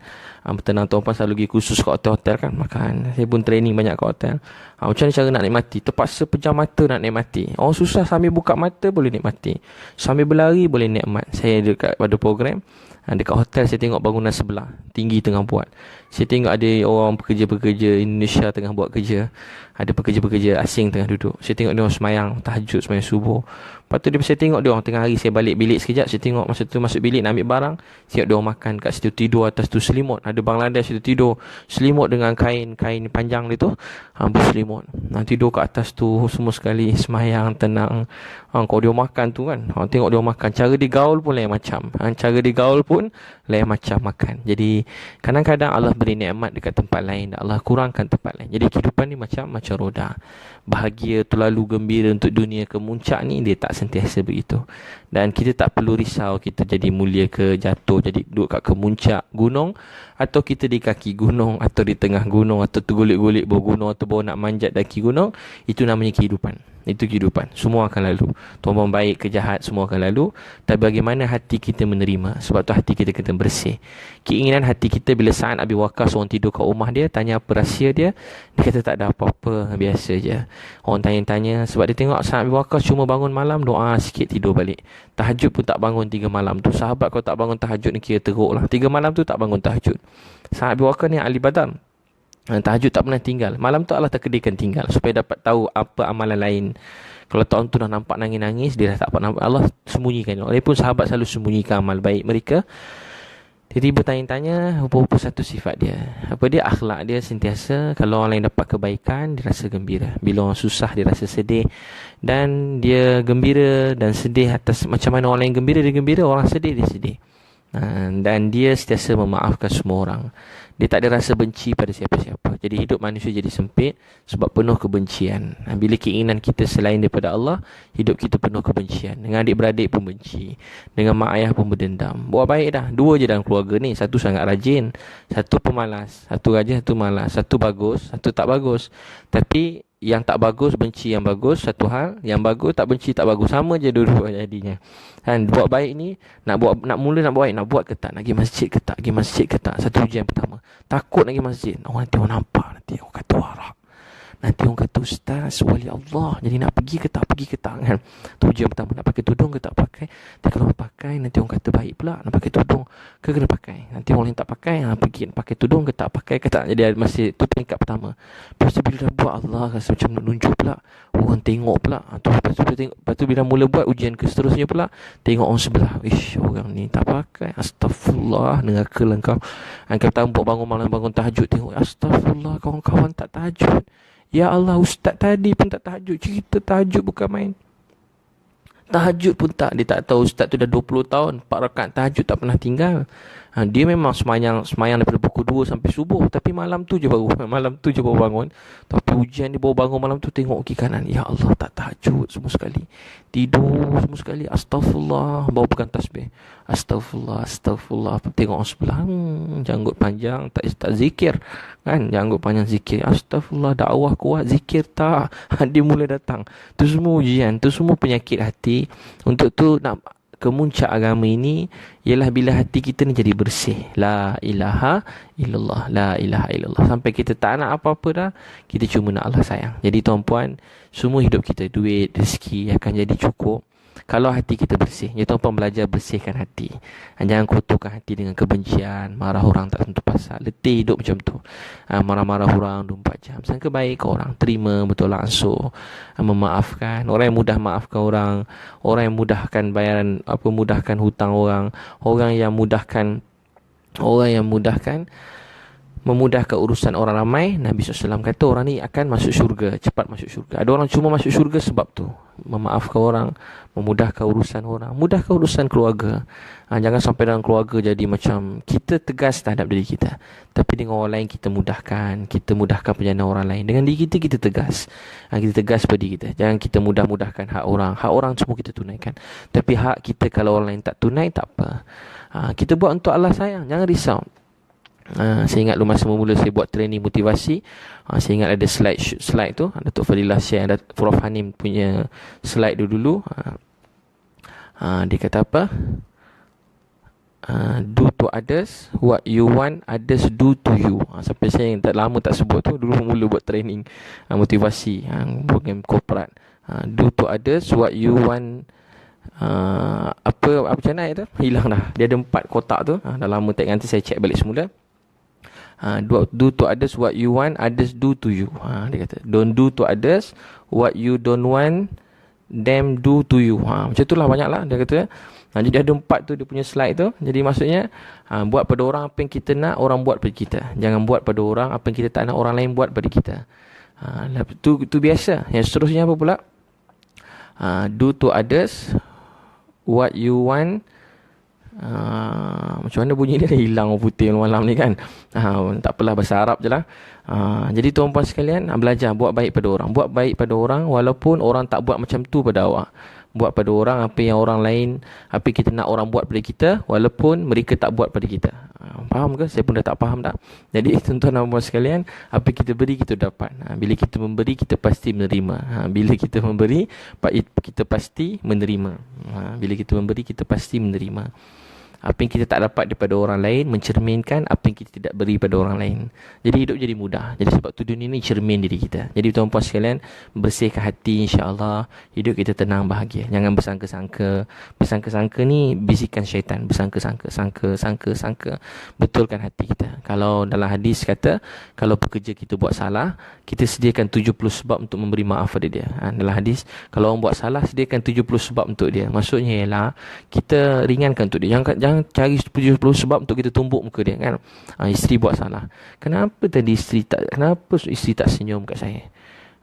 S1: Tenang, tuan-tuan selalu pergi khusus kat hotel-hotel kan, makan. Saya pun training banyak kat hotel. Macam mana cara nak nikmati? Terpaksa pejam mata nak nikmati. Orang susah sambil buka mata boleh nikmati, sambil berlari boleh nikmat. Saya dekat pada program dekat hotel, saya tengok bangunan sebelah tinggi tengah buat. Saya tengok ada orang pekerja-pekerja Indonesia tengah buat kerja, ada pekerja-pekerja asing tengah duduk. Saya tengok dia orang semayang tahajud, semayang subuh. Lepas tu saya tengok dia orang tengah hari. Saya balik bilik sekejap, saya tengok masa tu masuk bilik nak ambil barang, tengok dia orang makan kat situ, tidur atas tu selimut. Ada Bangladesh situ tidur selimut dengan kain panjang dia tu, berselimut. Tidur kat atas tu semua sekali, semayang tenang. Kalau dia makan tu kan, tengok dia makan, cara dia gaul pun lain macam. Cara dia gaul pun lain macam makan. Jadi kadang-kadang Allah beri nikmat dekat tempat lain, Allah kurangkan tempat lain. Jadi kehidupan ni macam roda. Bahagia, terlalu gembira untuk dunia kemuncak ni, dia tak sentiasa begitu. Dan kita tak perlu risau kita jadi mulia ke jatuh, jadi duduk kat kemuncak gunung, atau kita di kaki gunung, atau di tengah gunung, atau tergulik-gulik bawah gunung, atau bawa nak manjat daki gunung. Itu namanya kehidupan. Itu kehidupan. Semua akan lalu. Tuan-tuan baik ke jahat, semua akan lalu. Tapi bagaimana hati kita menerima. Sebab tu hati kita kena bersih. Keinginan hati kita, bila Sa'ad Abi Waqqas orang tidur kat rumah dia, tanya apa rahsia dia, dia kata tak ada apa-apa, biasa je. Orang tanya-tanya, sebab dia tengok Sa'ad Abi Waqqas cuma bangun malam, doa sikit, tidur balik. Tahajud pun tak bangun 3 malam tu. Sahabat kalau tak bangun tahajud ni kira teruk lah. 3 malam tu tak bangun tahajud. Sa'ad Abi Waqqas ni ahli Badar. Tahajud tak pernah tinggal. Malam tu Allah takdirkan tinggal supaya dapat tahu apa amalan lain. Kalau tahun tu dah nampak nangis-nangis, dia dah tak nampak, Allah sembunyikan. Walaupun sahabat selalu sembunyikan amal baik mereka, dia bertanya-tanya apa-apa satu sifat dia. Apa dia? Akhlak dia sentiasa, kalau orang lain dapat kebaikan, dia rasa gembira. Bila orang susah, dia rasa sedih. Dan dia gembira dan sedih atas macam mana orang lain gembira, dia gembira. Orang sedih, dia sedih. Dan dia sentiasa memaafkan semua orang. Dia tak ada rasa benci pada siapa-siapa. Jadi hidup manusia jadi sempit sebab penuh kebencian. Bila keinginan kita selain daripada Allah, hidup kita penuh kebencian. Dengan adik-beradik pun benci, dengan mak ayah pun berdendam. Buat baik dah. 2 je dalam keluarga ni. Satu sangat rajin, satu pemalas. Satu rajin, satu malas. Satu bagus, satu tak bagus. Tapi yang tak bagus benci yang bagus, satu hal. Yang bagus tak benci tak bagus, sama je dua-dua jadinya. Kan buat baik ni, nak mula nak buat baik, nak buat ke tak, nak pergi masjid ke tak, pergi masjid ke tak, satu ujian pertama. Takut nak pergi masjid, nanti orang nampak, nanti orang kata warak, nanti orang kata ustaz wali Allah, jadi nak pergi ke tak kan. Tu ujian pertama. Nak pakai tudung ke tak pakai, nanti kalau pakai nanti orang kata baik pula. Nak pakai tudung ke kena pakai, nanti orang lain tak pakai, pergi nak pakai tudung ke tak pakai ke tak. Jadi masih tu peringkat pertama. Lepas tu bila dah buat, Allah rasa macam nak nunjuk pula, orang tengok pula. Lepas tu bila mula buat ujian ke seterusnya pula, tengok orang sebelah, ish orang ni tak pakai, astagfirullah, neraka lah kau. Kau tambuk bangun malam, bangun tahajud, tengok astagfirullah, kawan-kawan tak tahajud. Ya Allah, ustaz tadi pun tak tahajud. Cerita tahajud bukan main. Tahajud pun tak. Dia tak tahu ustaz tu dah 20 tahun 4 rakaat tahajud tak pernah tinggal. Dia memang semayang daripada pukul 2 sampai subuh, tapi malam tu je baru bangun. Tapi ujian dia baru bangun malam tu, tengok kiri kanan, ya Allah, tak tahajud semua sekali, tidur semua sekali, astagfirullah, baru pegang tasbih, astagfirullah. Tengok orang sebelah, janggut panjang, tak zikir kan, janggut panjang zikir, astagfirullah, dakwah kuat, zikir tak. Dia mula datang. Tu semua ujian, tu semua penyakit hati. Untuk tu nak kemuncak agama ini ialah bila hati kita ni jadi bersih. La ilaha illallah, la ilaha illallah. Sampai kita tak nak apa-apa dah, kita cuma nak Allah sayang. Jadi tuan-puan, semua hidup kita, duit, rezeki akan jadi cukup kalau hati kita bersih. Ya, tuan-puan belajar bersihkan hati. Jangan kotorkan hati dengan kebencian, marah orang tak tentu pasal, letih hidup macam tu. Marah-marah orang 24 jam. Sangka baik ke orang, terima betul langsung. Memaafkan. Orang yang mudah maafkan orang yang mudahkan bayaran, mudahkan hutang orang yang memudahkan urusan orang ramai. Nabi SAW kata orang ni akan masuk syurga, cepat masuk syurga. Ada orang cuma masuk syurga sebab tu, memaafkan orang, memudahkan urusan orang, mudahkan urusan keluarga. Jangan sampai dalam keluarga jadi macam kita tegas terhadap diri kita, tapi dengan orang lain kita mudahkan perjalanan orang lain. Dengan diri kita, kita tegas. Kita tegas pada diri kita. Jangan kita mudah-mudahkan hak orang semua kita tunaikan, tapi hak kita kalau orang lain tak tunai, tak apa. Kita buat untuk Allah sayang, jangan risau. Saya ingat masa mula saya buat training motivasi, saya ingat ada slide tu, Datuk Fadilah share, ada Prof Hanim punya slide dulu. Dia kata apa? Do to others what you want others do to you. Sampai saya yang lama tak sebut tu, dulu mula buat training motivasi, program korporat. Do to others what you want. Apa macam mana itu? Hilang dah. Dia ada 4 kotak tu. Dah lama tak, nanti saya check balik semula. Do to others what you want others do to you. Dia kata don't do to others what you don't want them do to you. Macam itulah, banyak lah dia kata. Jadi ada 4 tu dia punya slide tu. Jadi maksudnya buat pada orang apa yang kita nak orang buat pada kita. Jangan buat pada orang apa yang kita tak nak orang lain buat pada kita. Tu biasa. Yang seterusnya apa pula? Do to others what you want. Macam mana bunyi dia dah hilang putih malam ni kan. Tak apalah, bahasa Arab je lah. Jadi tuan-puan sekalian, belajar buat baik pada orang. Buat baik pada orang walaupun orang tak buat macam tu pada awak. Buat pada orang apa yang orang lain, apa yang kita nak orang buat pada kita, walaupun mereka tak buat pada kita. Faham ke? Saya pun dah tak faham dah. Jadi tuan-tuan dan puan sekalian, apa yang kita beri kita dapat. Bila kita memberi, kita pasti menerima. Bila kita memberi, kita pasti menerima. Bila kita memberi, kita pasti menerima. Apa yang kita tak dapat daripada orang lain mencerminkan apa yang kita tidak beri pada orang lain. Jadi hidup jadi mudah. Jadi sebab tu dunia ni cermin diri kita. Jadi tuan-puan sekalian, bersihkan hati, insya-Allah hidup kita tenang, bahagia. Jangan bersangka-sangka. Bersangka-sangka ni bisikan syaitan. Bersangka-sangka, sangka. Betulkan hati kita. Kalau dalam hadis kata, kalau pekerja kita buat salah, kita sediakan 70 sebab untuk memberi maaf pada dia. Dalam hadis, kalau orang buat salah, sediakan 70 sebab untuk dia. Maksudnya ialah kita ringankan untuk dia. Jangan cari 70 sebab untuk kita tumbuk muka dia kan. Isteri buat salah. Kenapa isteri tak senyum kat saya?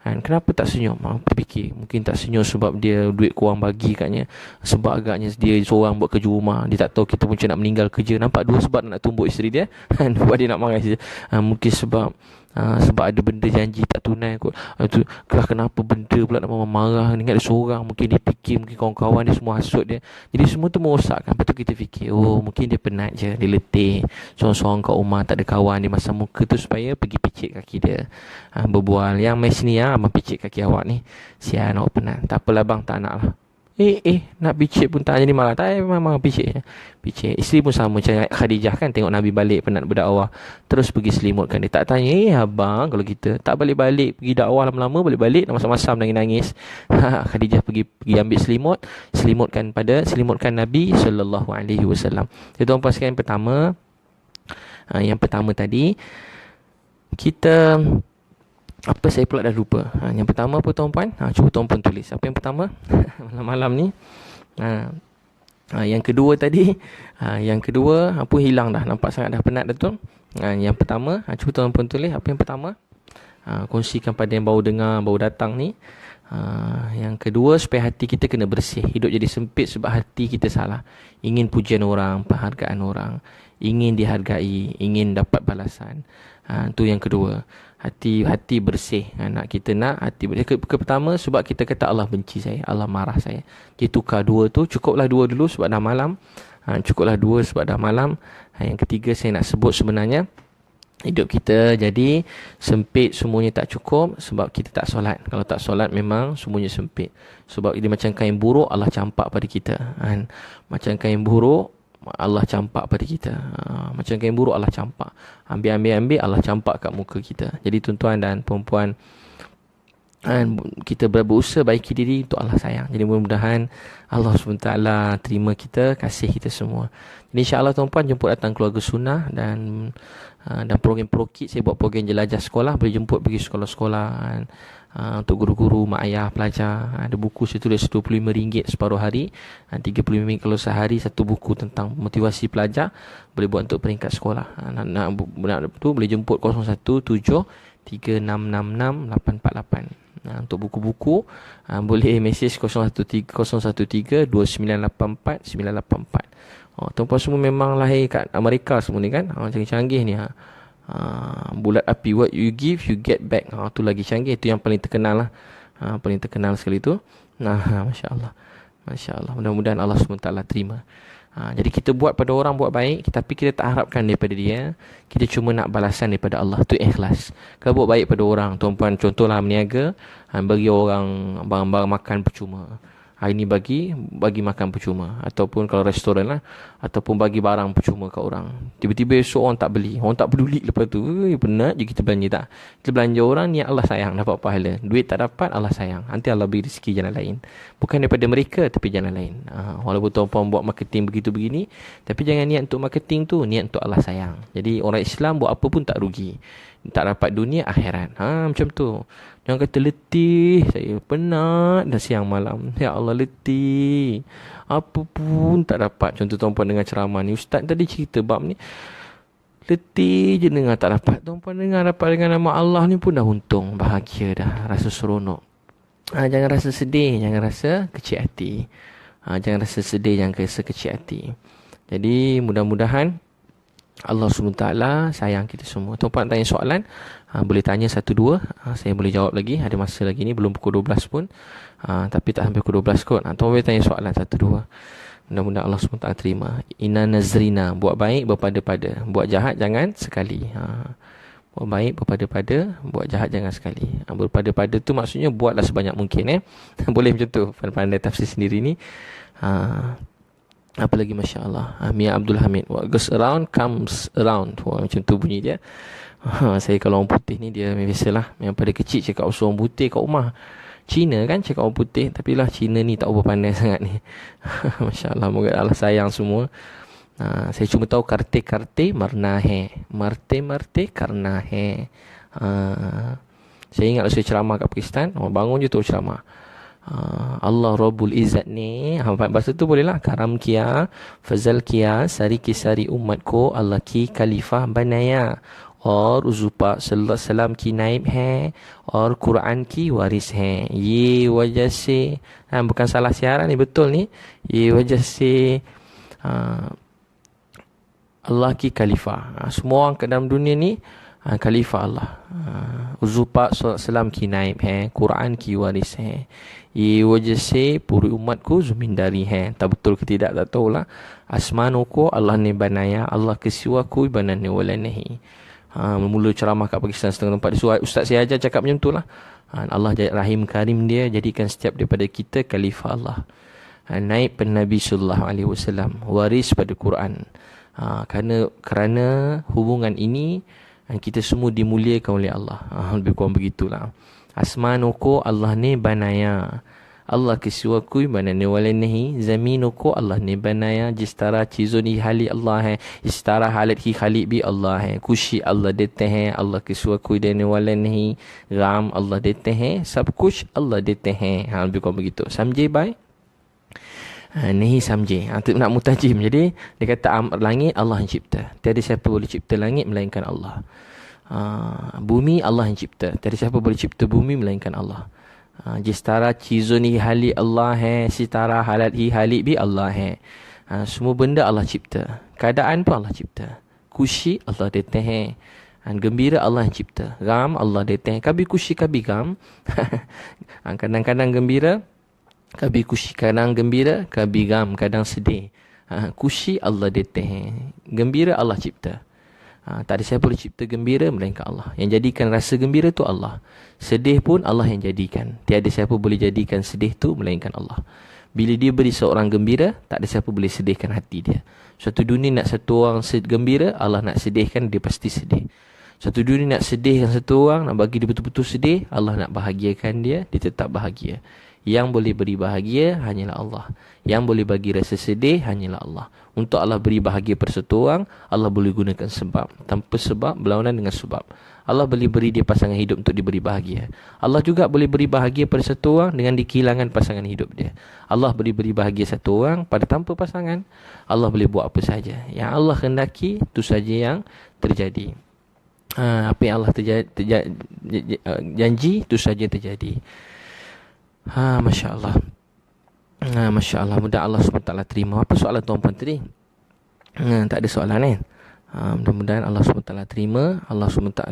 S1: Kenapa tak senyum? Aku fikir mungkin tak senyum sebab dia duit kurang bagi katnya. Sebab agaknya dia seorang buat kerja rumah. Dia tak tahu kita macam nak meninggal kerja. Nampak 2 sebab nak tumbuk isteri dia. Buat dia nak marah isteri. Mungkin sebab Sebab ada benda janji tak tunai kot. Tu kenapa benda pula nak marah, ingat dia seorang, mungkin dia fikir, mungkin kawan-kawan dia semua hasut dia. Jadi semua tu merosakkan. Lepas tu kita fikir, oh mungkin dia penat je, dia letih, seorang-seorang kat rumah, tak ada kawan, dia masam muka tu supaya pergi picit kaki dia. Berbual, yang mai sini abang picit kaki awak ni, sian awak penat. Tak apalah bang, tak nak lah. Nak picit pun tak jadi marah. Tak, memang picit. Isteri pun sama macam Khadijah kan, tengok Nabi balik penat berdakwah, terus pergi selimutkan dia. Tak tanya, abang, kalau kita tak balik-balik pergi dakwah lama-lama, balik-balik masam-masam nangis-nangis. Khadijah pergi ambil selimutkan Nabi sallallahu alaihi wasallam. Jadi tuan-puan sekalian, yang pertama tadi kita, apa saya pula dah lupa. Yang pertama apa tuan-puan? Cuba tuan-puan tulis. Apa yang pertama? Malam-malam ni. Yang kedua tadi. Yang kedua, apa hilang dah. Nampak sangat dah penat dah tu. Yang pertama, cuba tuan-puan tulis. Apa yang pertama? Kongsikan pada yang baru dengar, baru datang ni. Yang kedua, supaya hati kita kena bersih. Hidup jadi sempit sebab hati kita salah. Ingin pujian orang, penghargaan orang, ingin dihargai, ingin dapat balasan. Itu yang kedua. Hati bersih. Kita nak hati bersih. Pertama, sebab kita kata Allah benci saya, Allah marah saya. Jadi tukar dua tu. Cukuplah dua dulu sebab dah malam. Yang ketiga saya nak sebut, sebenarnya hidup kita jadi sempit, semuanya tak cukup sebab kita tak solat. Kalau tak solat memang semuanya sempit. Sebab dia macam kain buruk, Allah campak pada kita. Macam kain buruk, Allah campak pada kita. Macam kain buruk, Allah campak. Ambil, Allah campak kat muka kita. Jadi tuan-tuan dan puan-puan, kita berusaha baiki diri untuk Allah sayang. Jadi mudah-mudahan Allah SWT terima kita, kasih kita semua. Jadi insyaAllah tuan-puan jemput datang keluarga sunnah. Dan program ProKid, saya buat program jelajah sekolah. Boleh jemput pergi sekolah-sekolah, untuk guru-guru, mak ayah, pelajar. Ada buku saya tulis RM25 separuh hari, RM35 kalau sehari. Satu buku tentang motivasi pelajar. Boleh buat untuk peringkat sekolah. Nak tu boleh jemput 017-3666-848. Untuk buku-buku, boleh mesej 013-2984-984. Tuan-puan semua memang lahir kat Amerika semua ni kan. Canggih-canggih ni. Bulat api, what you give you get back. Tu lagi canggih. Itu yang paling terkenal lah. Paling terkenal sekali tu. Masya Allah. Mudah-mudahan Allah SWT terima. Jadi kita buat pada orang, buat baik, tapi kita tak harapkan daripada dia. Kita cuma nak balasan daripada Allah. Tu ikhlas. Kalau buat baik pada orang, tuan-puan, contohlah berniaga, bagi orang barang-barang makan percuma. Hari ni bagi makan percuma. Ataupun kalau restoran lah, ataupun bagi barang percuma kat orang. Tiba-tiba esok orang tak beli, orang tak peduli. Lepas tu penat je kita belanja. Tak, kita belanja orang, niat Allah sayang, dapat pahala. Duit tak dapat, Allah sayang, nanti Allah beri rezeki jalan lain. Bukan daripada mereka, tapi jalan lain. Walaupun tuan-puan buat marketing begitu begini, tapi jangan niat untuk marketing tu, niat untuk Allah sayang. Jadi orang Islam buat apa pun tak rugi, tak dapat dunia akhirat. Macam tu. Jangan kata letih, saya penat dah siang malam. Ya Allah, letih, apa pun tak dapat. Contoh tuan-puan dengar ceramah ni, ustaz tadi cerita bab ni, letih je dengar, tak dapat. Tuan-puan dengar dapat dengan nama Allah ni pun dah untung, bahagia dah, rasa seronok. Jangan rasa sedih, jangan rasa kecil hati. Jangan rasa sedih, jangan rasa kecil hati. Jadi mudah-mudahan Allah SWT sayang kita semua. Tuan-puan tanya soalan, boleh tanya 1-2, saya boleh jawab lagi. Ada masa lagi ni, belum pukul 12 pun, tapi tak sampai pukul 12 kot. Tuan boleh tanya soalan 1-2. Mudah-mudahan Allah SWT terima. Inna nazrina, buat baik berpada-pada, buat jahat jangan sekali. Buat baik berpada-pada, buat jahat jangan sekali. Berpada-pada tu maksudnya buatlah sebanyak mungkin. Boleh macam tu, pandai tafsir sendiri ni. Apa lagi, Masya Allah. Mia Abdul Hamid, what goes around comes around. Macam tu bunyi dia. Saya kalau orang putih ni, dia biasalah, yang pada kecil cakap orang putih kat rumah. Cina kan cakap orang putih, tapi lah Cina ni tak apa pandai sangat ni. Masya Allah, moga Allah sayang semua. Saya cuma tahu karte marna hai, marte karna hai. Saya ingat saya ceramah kat Pakistan, orang bangun je tu ceramah. Allah Rabbul Izzat ni, bahasa tu boleh lah. Karam kia, fazal kia, sari kisari umat ko, Allah ki khalifah banaya, और उजुपा सल्लल्लाहु अलैहि वसल्लम की नाइब है और Quran की वारिस है. ये वजह से, bukan salah siaran ni, betul ni. ये वजह से Allah ki khalifah. Semua orang kat dalam dunia ni Khalifah Allah. Uzupak salam ki naib hai, Quran ki waris hai. Ye wajah se puri umat ko zumindari hai. Tak betul ke tidak tak tahulah. Asmanu ko Allah ni banaya, Allah kesiwa ko banan ni walanahi. Mula ceramah kat Pakistan setengah tempat. Ustaz saya ajar cakap macam tu lah. Allah Rahim Karim dia jadikan setiap daripada kita khalifah Allah. Naib pada Nabi sallallahu alaihi wasallam, waris pada Quran. Kerana hubungan ini kita semua dimuliakan oleh Allah. Lebih kurang begitulah. Asmanuko Allah ni banaya, Allah kesiwaku banane walanahi. Zaminuko Allah ni banaya, jistara chizoni hali Allah hai, istara halat hi khali bi Allah hai. Kushi Allah dete hai, Allah kesiwaku dene walanahi. Ram Allah dete hai, sab kush Allah dete hai. Lebih kurang begitu. Samjhe bhai? Nahi samjhe. Nak mutajim. Jadi dia kata langit Allah yang cipta. Tiada siapa boleh cipta langit melainkan Allah. Bumi Allah yang cipta. Tiada siapa boleh cipta bumi melainkan Allah. Jistara chizoni hali Allah hai, sitara halat hi hali bi Allah hai. Semua benda Allah cipta. Keadaan pun Allah cipta. Kushi Allah dete hai. Gembira Allah yang cipta. Gam Allah dete hai. Kabi kushi kabi gam. Kadang-kadang gembira, kabi kushi, kadang gembira, kabi gam, kadang sedih. Kushi Allah dete hai. Gembira Allah cipta. Tak ada siapa boleh cipta gembira melainkan Allah. Yang jadikan rasa gembira tu Allah. Sedih pun Allah yang jadikan. Tiada siapa boleh jadikan sedih tu melainkan Allah. Bila dia beri seorang gembira, tak ada siapa boleh sedihkan hati dia. Suatu dunia nak satu orang gembira, Allah nak sedihkan, dia pasti sedih. Suatu dunia nak sedihkan satu orang, nak bagi dia betul-betul sedih, Allah nak bahagiakan dia, dia tetap bahagia. Yang boleh beri bahagia hanyalah Allah. Yang boleh bagi rasa sedih hanyalah Allah. Untuk Allah beri bahagia pada satu orang, Allah boleh gunakan sebab. Tanpa sebab, berlawanan dengan sebab. Allah boleh beri dia pasangan hidup untuk diberi bahagia. Allah juga boleh beri bahagia pada satu orang dengan dikehilangan pasangan hidup dia. Allah boleh beri bahagia satu orang pada tanpa pasangan. Allah boleh buat apa saja. Yang Allah kehendaki, itu saja yang terjadi. Apa yang Allah janji, itu saja terjadi. Masya Allah. Masya Allah. Mudah Allah SWT terima. Apa soalan tuan-puan tadi? Tak ada soalan kan? Mudah-mudahan Allah SWT terima. Allah SWT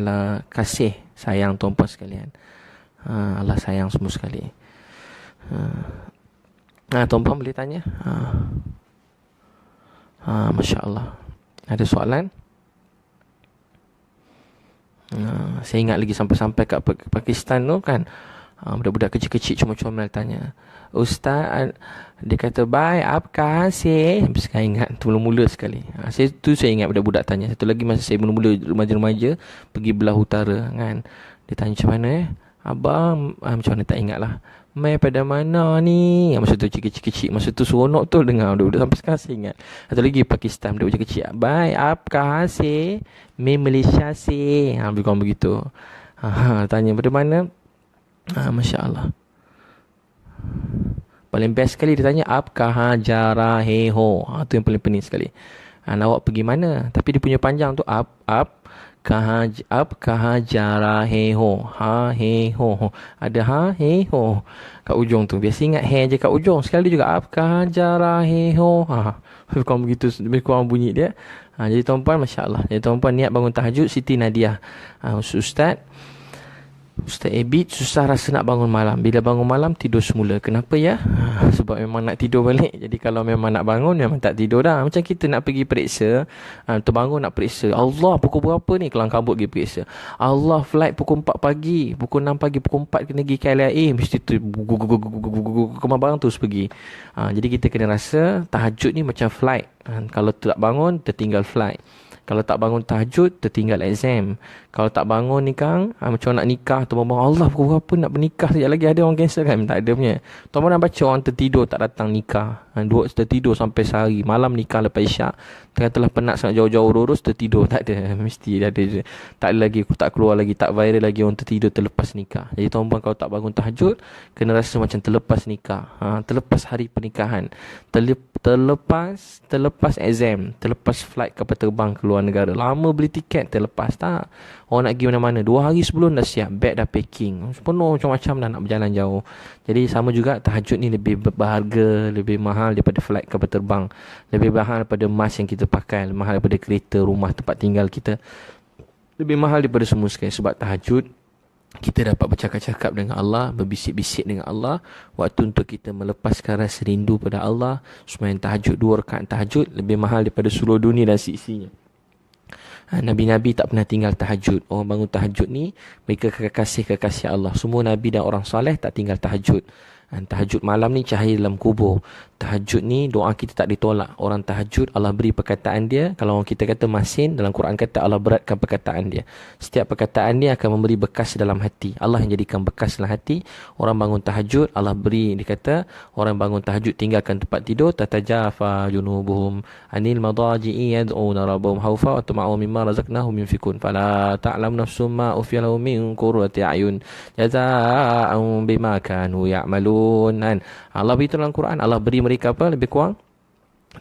S1: kasih sayang tuan-puan sekalian. Allah sayang semua sekali. Tuan-puan boleh tanya? Masya Allah. Ada soalan? Saya ingat lagi sampai-sampai kat Pakistan tu kan, budak-budak kecil-kecil cuma-cuma tanya, Ustaz, dia kata, bye, apkah hasil? Saya ingat, tu mula-mula sekali. Saya ingat budak-budak tanya. Satu lagi masa saya mula-mula remaja-remaja, pergi belah utara kan. Dia tanya macam mana Abang, macam mana tak ingat lah. Mai pada mana ni? Masa tu kecil-kecil. Masa tu seronok tu dengar budak-budak. Sampai sekarang saya ingat. Satu lagi Pakistan, budak-budak kecil. Bye, apkah hasil? Mai Malaysia si. Lebih kurang begitu. Tanya pada mana? Masya Allah. Paling best sekali dia tanya, apkah jara heho. Tu yang paling pening sekali. Awak pergi mana? Tapi dia punya panjang tu Apkah jara heho. Ha heho. Ada ha heho kat ujung tu. Biasa ingat he je kat ujung. Sekali juga apkah jara heho. Bukan begitu, lebih kurang bunyi dia. Jadi tuan-puan, Masya Allah. Jadi tuan-puan niat bangun tahajud, Siti Nadia. Ustaz Abid susah rasa nak bangun malam. Bila bangun malam tidur semula. Kenapa ya? Sebab memang nak tidur balik. Jadi kalau memang nak bangun, memang tak tidur dah. Macam kita nak pergi periksa, terbangun nak periksa. Allah, pukul berapa ni? Kelang kabut pergi periksa. Allah, flight pukul 4 pagi. Pukul 6 pagi, pukul 4 kena pergi KLIA. Mesti tu kemar barang terus pergi. Jadi kita kena rasa tahajud ni macam flight. Kalau tak bangun, tertinggal flight. Kalau tak bangun tahajud, tertinggal exam. Kalau tak bangun nikah, macam nak nikah, tuan-tuan, Allah, pukul berapa nak bernikah? Sekejap lagi ada orang cancel kan? Tak ada punya. Tuan-tuan nak baca orang tertidur tak datang nikah. Dua tertidur sampai sehari. Malam nikah lepas isyak. Tengah-tengah penat sangat jauh-jauh urus, tertidur. Tak ada. Mesti ada. Tak ada lagi, tak keluar lagi, tak viral lagi orang tertidur terlepas nikah. Jadi tuan-tuan kalau tak bangun tahajud, kena rasa macam terlepas nikah. Terlepas hari pernikahan. Terlepas exam. Terlepas flight kapal terbang ke luar negara. Lama beli tiket, terlepas tak? Orang nak pergi mana-mana 2 hari sebelum dah siap, beg dah packing, penuh macam-macam dah nak berjalan jauh. Jadi sama juga tahajud ni lebih berharga, lebih mahal daripada flight kapal terbang, lebih mahal daripada emas yang kita pakai, lebih mahal daripada kereta, rumah, tempat tinggal kita, lebih mahal daripada semua sekali. Sebab tahajud, kita dapat bercakap-cakap dengan Allah, berbisik-bisik dengan Allah. Waktu untuk kita melepaskan rasa rindu pada Allah. Sembahyang tahajud, 2 rakaat tahajud lebih mahal daripada seluruh dunia dan seisinya. Nabi-Nabi tak pernah tinggal tahajud. Orang bangun tahajud ni, mereka kekasih-kekasih Allah. Semua Nabi dan orang soleh tak tinggal tahajud. Tahajud malam ni cahaya dalam kubur. Tahajud ni doa kita tak ditolak. Orang tahajud, Allah beri perkataan dia. Kalau orang kita kata masin, dalam Quran kata Allah beratkan perkataan dia. Setiap perkataan dia akan memberi bekas dalam hati. Allah yang jadikan bekas dalam hati. Orang bangun tahajud, Allah beri, dia kata orang bangun tahajud tinggalkan tempat tidur. Tatajafa junubuhum anil madaji'i yad'una rabbahum khawfa wa tama'u mimma razaqnahum yunfikun. Fala ta'lamu nafsum ma ukhfiya lahum min qurrati a'yun jazaa'an bima kanu ya'malun. Allah beritahu dalam Quran, Allah beri mereka apa? Lebih kurang,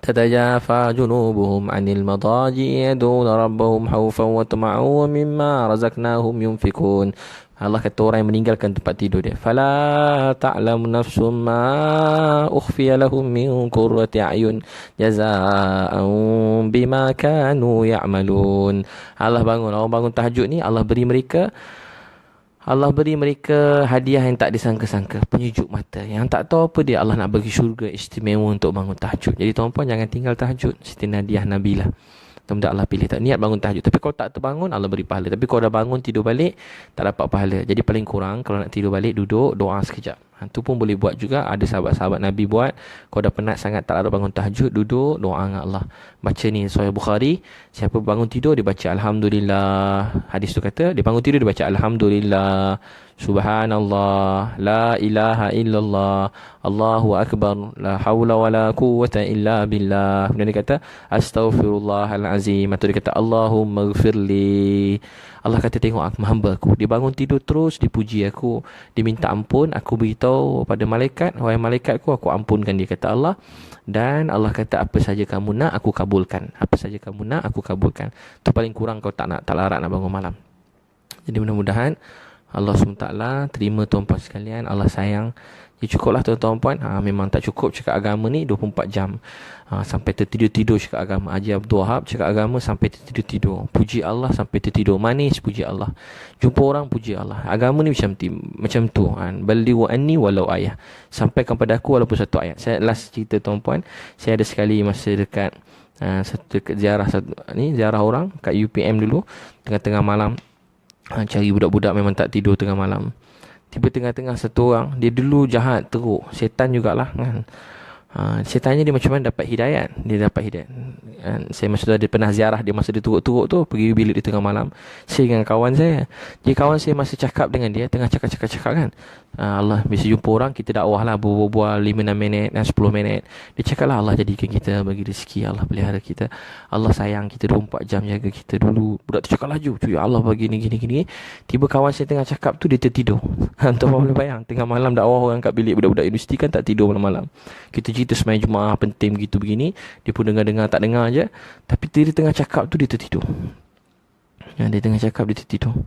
S1: tatajafa junubuhum anil madaji yad'una rabbahum khawfan wa tama'u mimma razaqnahum yunfikun. Allah kata orang yang meninggalkan tempat tidur dia, fala ta'lamu nafsum ma ukhfiya lahum min qurrati a'yun jazaa'an bima kanu ya'malun. Allah bangun, orang bangun tahajud ni, Allah beri mereka hadiah yang tak disangka-sangka, penyejuk mata. Yang tak tahu apa dia, Allah nak bagi syurga istimewa untuk bangun tahajud. Jadi tuan-puan jangan tinggal tahajud. Siti Nadiah Nabilah, mudah-mudahan Allah pilih, tak niat bangun tahajud. Tapi kalau tak terbangun, Allah beri pahala. Tapi kalau dah bangun tidur balik, tak dapat pahala. Jadi paling kurang kalau nak tidur balik, duduk doa sekejap. Itu pun boleh buat juga. Ada sahabat-sahabat Nabi buat. Kalau dah penat sangat tak ada bangun tahajud, duduk doa dengan Allah. Baca ni Sahih Bukhari, siapa bangun tidur dia baca Alhamdulillah. Hadis tu kata dia bangun tidur dia baca Alhamdulillah, Subhanallah, La ilaha illallah, Allahu Akbar, La hawla wa la quwwata illa billah. Kemudian dia kata Astaghfirullahalazim. Atau dia kata Allahumma ghafirli. Allah kata tengok aku, hamba aku, dia bangun tidur terus dipuji aku, dia minta ampun, aku beritahu pada malaikat, wahai malaikatku, aku ampunkan dia, kata Allah. Dan Allah kata apa saja kamu nak aku kabulkan. Apa saja kamu nak aku kabulkan. Tu paling kurang kau tak larat nak bangun malam. Jadi mudah-mudahan Allah SWT terima tuan-puan sekalian. Allah sayang. Ya cukuplah tuan-tuan puan. Memang tak cukup cakap agama ni 24 jam. Sampai tertidur-tidur cakap agama. Haji Abdul Wahab cakap agama sampai tertidur-tidur. Puji Allah sampai tertidur. Manis puji Allah. Jumpa orang puji Allah. Agama ni macam tu. Balighu anni walau ayah. Sampaikan pada aku walaupun satu ayat. Saya last cerita tuan-puan. Saya ada sekali masa dekat dekat ziarah orang kat UPM dulu. Tengah-tengah malam. Cari budak-budak memang tak tidur tengah malam. Tiba tengah-tengah satu orang, dia dulu jahat teruk, setan jugalah kan. Setannya dia macam mana dapat hidayat. Dia dapat hidayat. Saya masa tu ada pernah ziarah dia, masa dia teruk-teruk tu, pergi bilik di tengah malam. Saya dengan kawan saya. Jadi kawan saya masa cakap dengan dia, tengah cakap kan. Allah bisa jumpa orang, kita dakwah lah, berbual 5-6 minit dan 10 minit. Dia cakap lah Allah jadikan kita, bagi rezeki, Allah pelihara kita, Allah sayang kita 24 jam jaga kita dulu. Budak tu cakap laju, cuy Allah bagi gini. Tiba kawan saya tengah cakap tu, dia tertidur. Tuan boleh bayang, tengah malam dakwah orang kat bilik budak-budak universiti kan tak tidur malam-malam. Kita cerita sembahyang Jumaat penting begitu begini, dia pun dengar tak dengar aja. Tapi dia tengah cakap tu dia tertidur. Dia tengah cakap dia tertidur.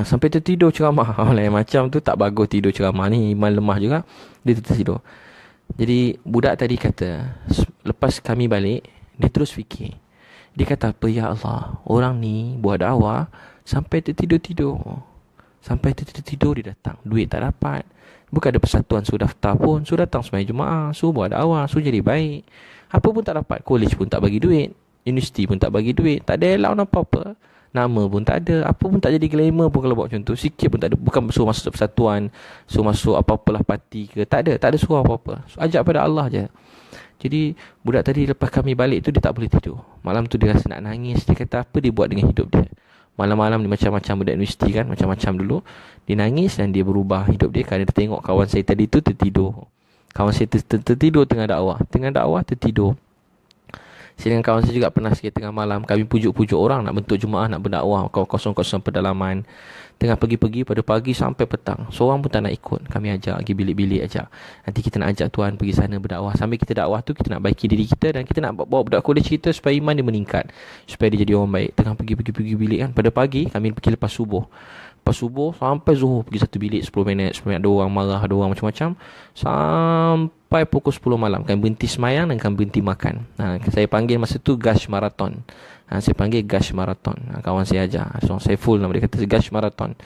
S1: Sampai tertidur ceramah. Lain macam tu tak bagus tidur ceramah ni, iman lemah juga. Dia tertidur. Jadi budak tadi kata, lepas kami balik, dia terus fikir. Dia kata apa, ya Allah, orang ni buat dakwah sampai tertidur-tidur. Sampai tertidur dia datang, duit tak dapat. Bukan ada persatuan suruh daftar pun, suruh datang sembahyang Jumaat, suruh buat dakwah, suruh jadi baik. Apa pun tak dapat, college pun tak bagi duit, universiti pun tak bagi duit, tak ada allowance apa-apa. Nama pun tak ada, apa pun tak jadi glamour pun kalau buat macam tu. Sikit pun tak ada, bukan suruh masuk persatuan, suruh masuk apa-apalah parti ke, tak ada suruh apa-apa. So, ajak pada Allah je. Jadi budak tadi lepas kami balik tu dia tak boleh tidur. Malam tu dia rasa nak nangis. Dia kata apa dia buat dengan hidup dia. Malam-malam dia macam-macam budak universiti kan, macam-macam dulu. Dia nangis dan dia berubah hidup dia kerana dia tengok kawan saya tadi tu tertidur. Kawan saya tertidur tengah dakwah tertidur. Saya dengan kawan saya juga pernah sikit tengah malam kami pujuk-pujuk orang nak bentuk Jumaat, nak berdakwah kosong-kosong pedalaman. Tengah pergi-pergi pada pagi sampai petang. Seorang pun tak nak ikut. Kami ajak pergi bilik-bilik ajak. Nanti kita nak ajak tuan pergi sana berdakwah. Sambil kita dakwah tu kita nak baiki diri kita dan kita nak bawa budak kolej kita supaya iman dia meningkat. Supaya dia jadi orang baik. Tengah pergi bilik kan. Pada pagi kami pergi lepas subuh. Lepas subuh sampai zuhur pergi satu bilik 10 minit, 10 minit ada orang marah, ada orang macam-macam. Sampai pukul 10 malam kan berhenti semayang dan kan berhenti makan. Saya panggil masa tu Gash Marathon. Saya panggil Gash Marathon. Kawan saya ajar. So, saya full nama dia kata Gash Marathon.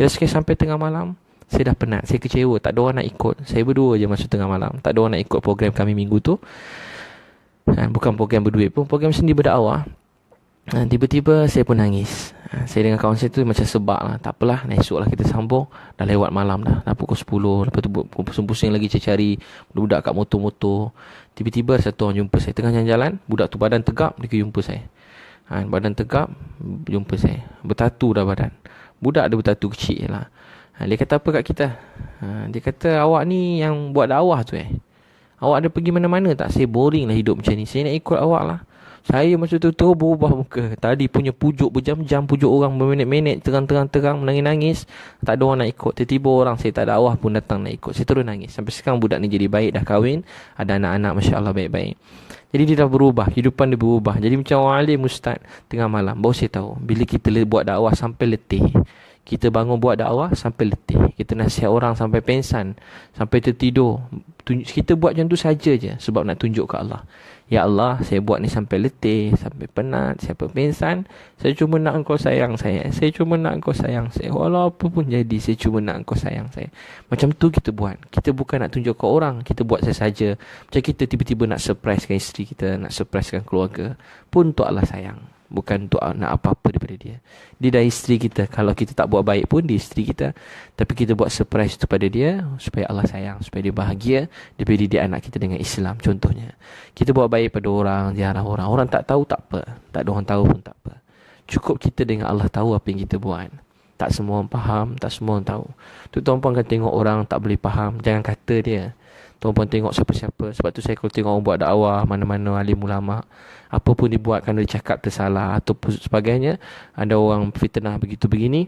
S1: Jadi sekali sampai tengah malam, saya dah penat, saya kecewa, tak ada orang nak ikut. Saya berdua je masa tengah malam. Tak ada orang nak ikut program kami minggu tu. Bukan program berduit pun, program sendiri berdakwah. Tiba-tiba saya pun nangis. Saya dengan kawan saya tu macam sebab lah. Tak apalah, esok lah kita sambung. Dah lewat malam dah pukul 10. Lepas tu pusing-pusing lagi cari budak kat motor-motor. Tiba-tiba satu orang jumpa saya tengah jalan-jalan. Budak tu badan tegap, dia jumpa saya. Badan tegap, jumpa saya. Bertatu dah badan. Budak ada bertatu kecil lah. Dia kata apa kat kita? Dia kata, awak ni yang buat dakwah tu awak ada pergi mana-mana tak? Saya boring lah hidup macam ni. Saya nak ikut awak lah. Saya masa tu berubah muka. Tadi punya pujuk berjam-jam, pujuk orang berminit-minit, terang-terang menangis-nangis. Tak ada orang nak ikut. Tiba-tiba orang saya tak dakwah pun datang nak ikut. Saya terus nangis. Sampai sekarang budak ni jadi baik, dah kahwin, ada anak-anak, Masya Allah baik-baik. Jadi dia dah berubah, kehidupan dia berubah. Jadi macam orang alim ustaz tengah malam. Baru saya tahu, bila kita buat dakwah sampai letih, kita bangun buat dakwah sampai letih, kita nasihat orang sampai pengsan, sampai tertidur, kita buat macam tu saja je sebab nak tunjuk ke Allah, ya Allah, saya buat ni sampai letih, sampai penat, sampai pengsan. Saya cuma nak engkau sayang saya. Saya cuma nak engkau sayang saya. Walau apa pun jadi, saya cuma nak engkau sayang saya. Macam tu kita buat. Kita bukan nak tunjuk ke orang, kita buat saja. Macam kita tiba-tiba nak surprisekan isteri kita, nak surprisekan keluarga, pun untuk Allah sayang, bukan untuk nak apa-apa daripada dia. Dia dah isteri kita. Kalau kita tak buat baik pun, dia isteri kita. Tapi kita buat surprise tu pada dia, supaya Allah sayang, supaya dia bahagia, daripada dia anak kita dengan Islam. Contohnya, kita buat baik pada orang, ziarah orang. Orang tak tahu tak apa, tak ada orang tahu pun tak apa. Cukup kita dengan Allah tahu apa yang kita buat. Tak semua orang faham, tak semua orang tahu. Tu tuan-puan kan tengok orang tak boleh faham, jangan kata dia. Tuan-puan tengok siapa-siapa. Sebab tu saya kalau tengok orang buat dakwah, mana-mana alim ulama, apa pun dibuat kerana dia cakap tersalah ataupun sebagainya, ada orang fitnah begitu begini,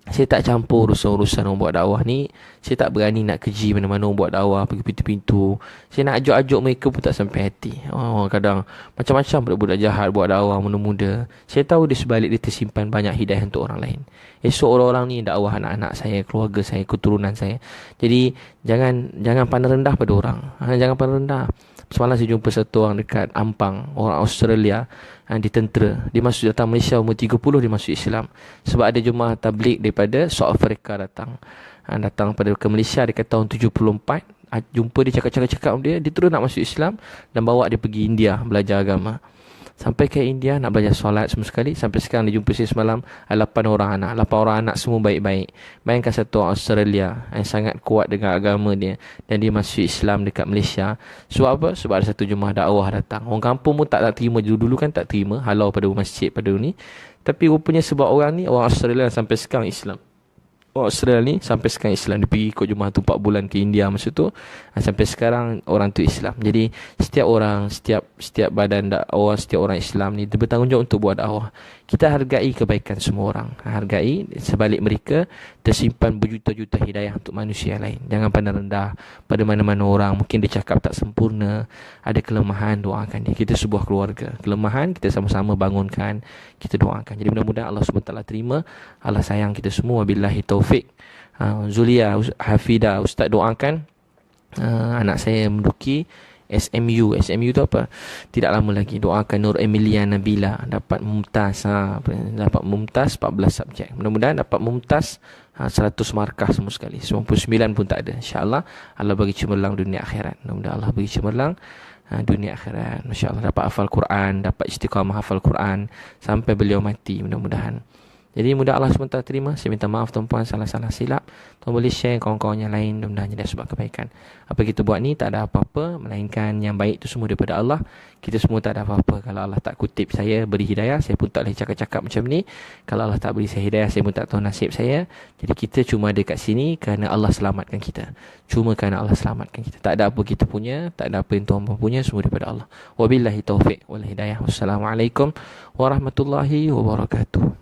S1: saya tak campur urusan orang buat dakwah ni. Saya tak berani nak keji mana-mana orang buat dakwah, pergi pintu-pintu. Saya nak ajuk-ajuk mereka pun tak sampai hati. Kadang macam-macam budak-budak jahat buat dakwah muda-muda. Saya tahu di sebalik dia tersimpan banyak hidayah untuk orang lain. Esok orang-orang ni dakwah anak-anak saya, keluarga saya, keturunan saya. Jadi jangan pandang rendah pada orang. Jangan pandang rendah. Semalam saya jumpa satu orang dekat Ampang, orang Australia, di tentera. Dia masuk datang Malaysia umur 30, dia masuk Islam. Sebab ada jemaah tabligh daripada South Africa datang ke Malaysia dekat tahun 74. Jumpa dia, cakap-cakap dia terus nak masuk Islam dan bawa dia pergi India belajar agama. Sampai ke India nak belajar solat semua sekali. Sampai sekarang dia jumpa saya semalam, 8 orang anak. 8 orang anak semua baik-baik. Bayangkan satu orang Australia yang sangat kuat dengan agama dia, dan dia masuk Islam dekat Malaysia. Sebab apa? Sebab ada satu jemaah dakwah datang. Orang kampung pun tak terima. Dulu kan tak terima, halau pada masjid pada ni. Tapi rupanya sebab orang ni, orang Australia sampai sekarang Islam. Orang Australia ni sampai sekarang Islam. Dia pergi ikut jemaah tu 4 bulan ke India masa tu. Sampai sekarang orang tu Islam. Jadi setiap orang, setiap badan dakwah, setiap orang Islam ni dia bertanggungjawab untuk buat dakwah. Kita hargai kebaikan semua orang. Hargai sebalik mereka tersimpan berjuta-juta hidayah untuk manusia lain. Jangan pandang rendah pada mana-mana orang. Mungkin dia cakap tak sempurna, ada kelemahan, doakan dia. Kita sebuah keluarga. Kelemahan kita sama-sama bangunkan, kita doakan. Jadi mudah-mudahan Allah SWT terima. Allah sayang kita semua. Billahi taufik. Zulia Hafidah, Ustaz doakan anak saya menduduki SMU tu apa? Tidak lama lagi. Doakan Nur Emilia Nabila dapat mumtaz, dapat mumtaz 14 subjek. Mudah-mudahan dapat mumtaz 100 markah semua sekali. 99 pun tak ada. InsyaAllah Allah bagi cemerlang dunia akhirat. Mudah-mudahan Allah bagi cemerlang dunia akhirat. Masya-Allah dapat hafal Quran, dapat istiqamah hafal Quran sampai beliau mati, mudah-mudahan. Jadi mudah Allah SWT terima. Saya minta maaf tuan-puan, salah-salah silap. Tuan boleh share kawan-kawan yang lain, mudah-mudahan jadi sebab kebaikan. Apa kita buat ni tak ada apa-apa, melainkan yang baik itu semua daripada Allah. Kita semua tak ada apa-apa. Kalau Allah tak kutip saya beri hidayah, saya pun tak boleh cakap-cakap macam ni. Kalau Allah tak beri saya hidayah, saya pun tak tahu nasib saya. Jadi kita cuma ada kat sini kerana Allah selamatkan kita. Cuma kerana Allah selamatkan kita. Tak ada apa kita punya, tak ada apa yang tuan-puan punya, semua daripada Allah. Wabillahi taufiq wal hidayah. Wassalamualaikum warahmatullahi wabarakatuh.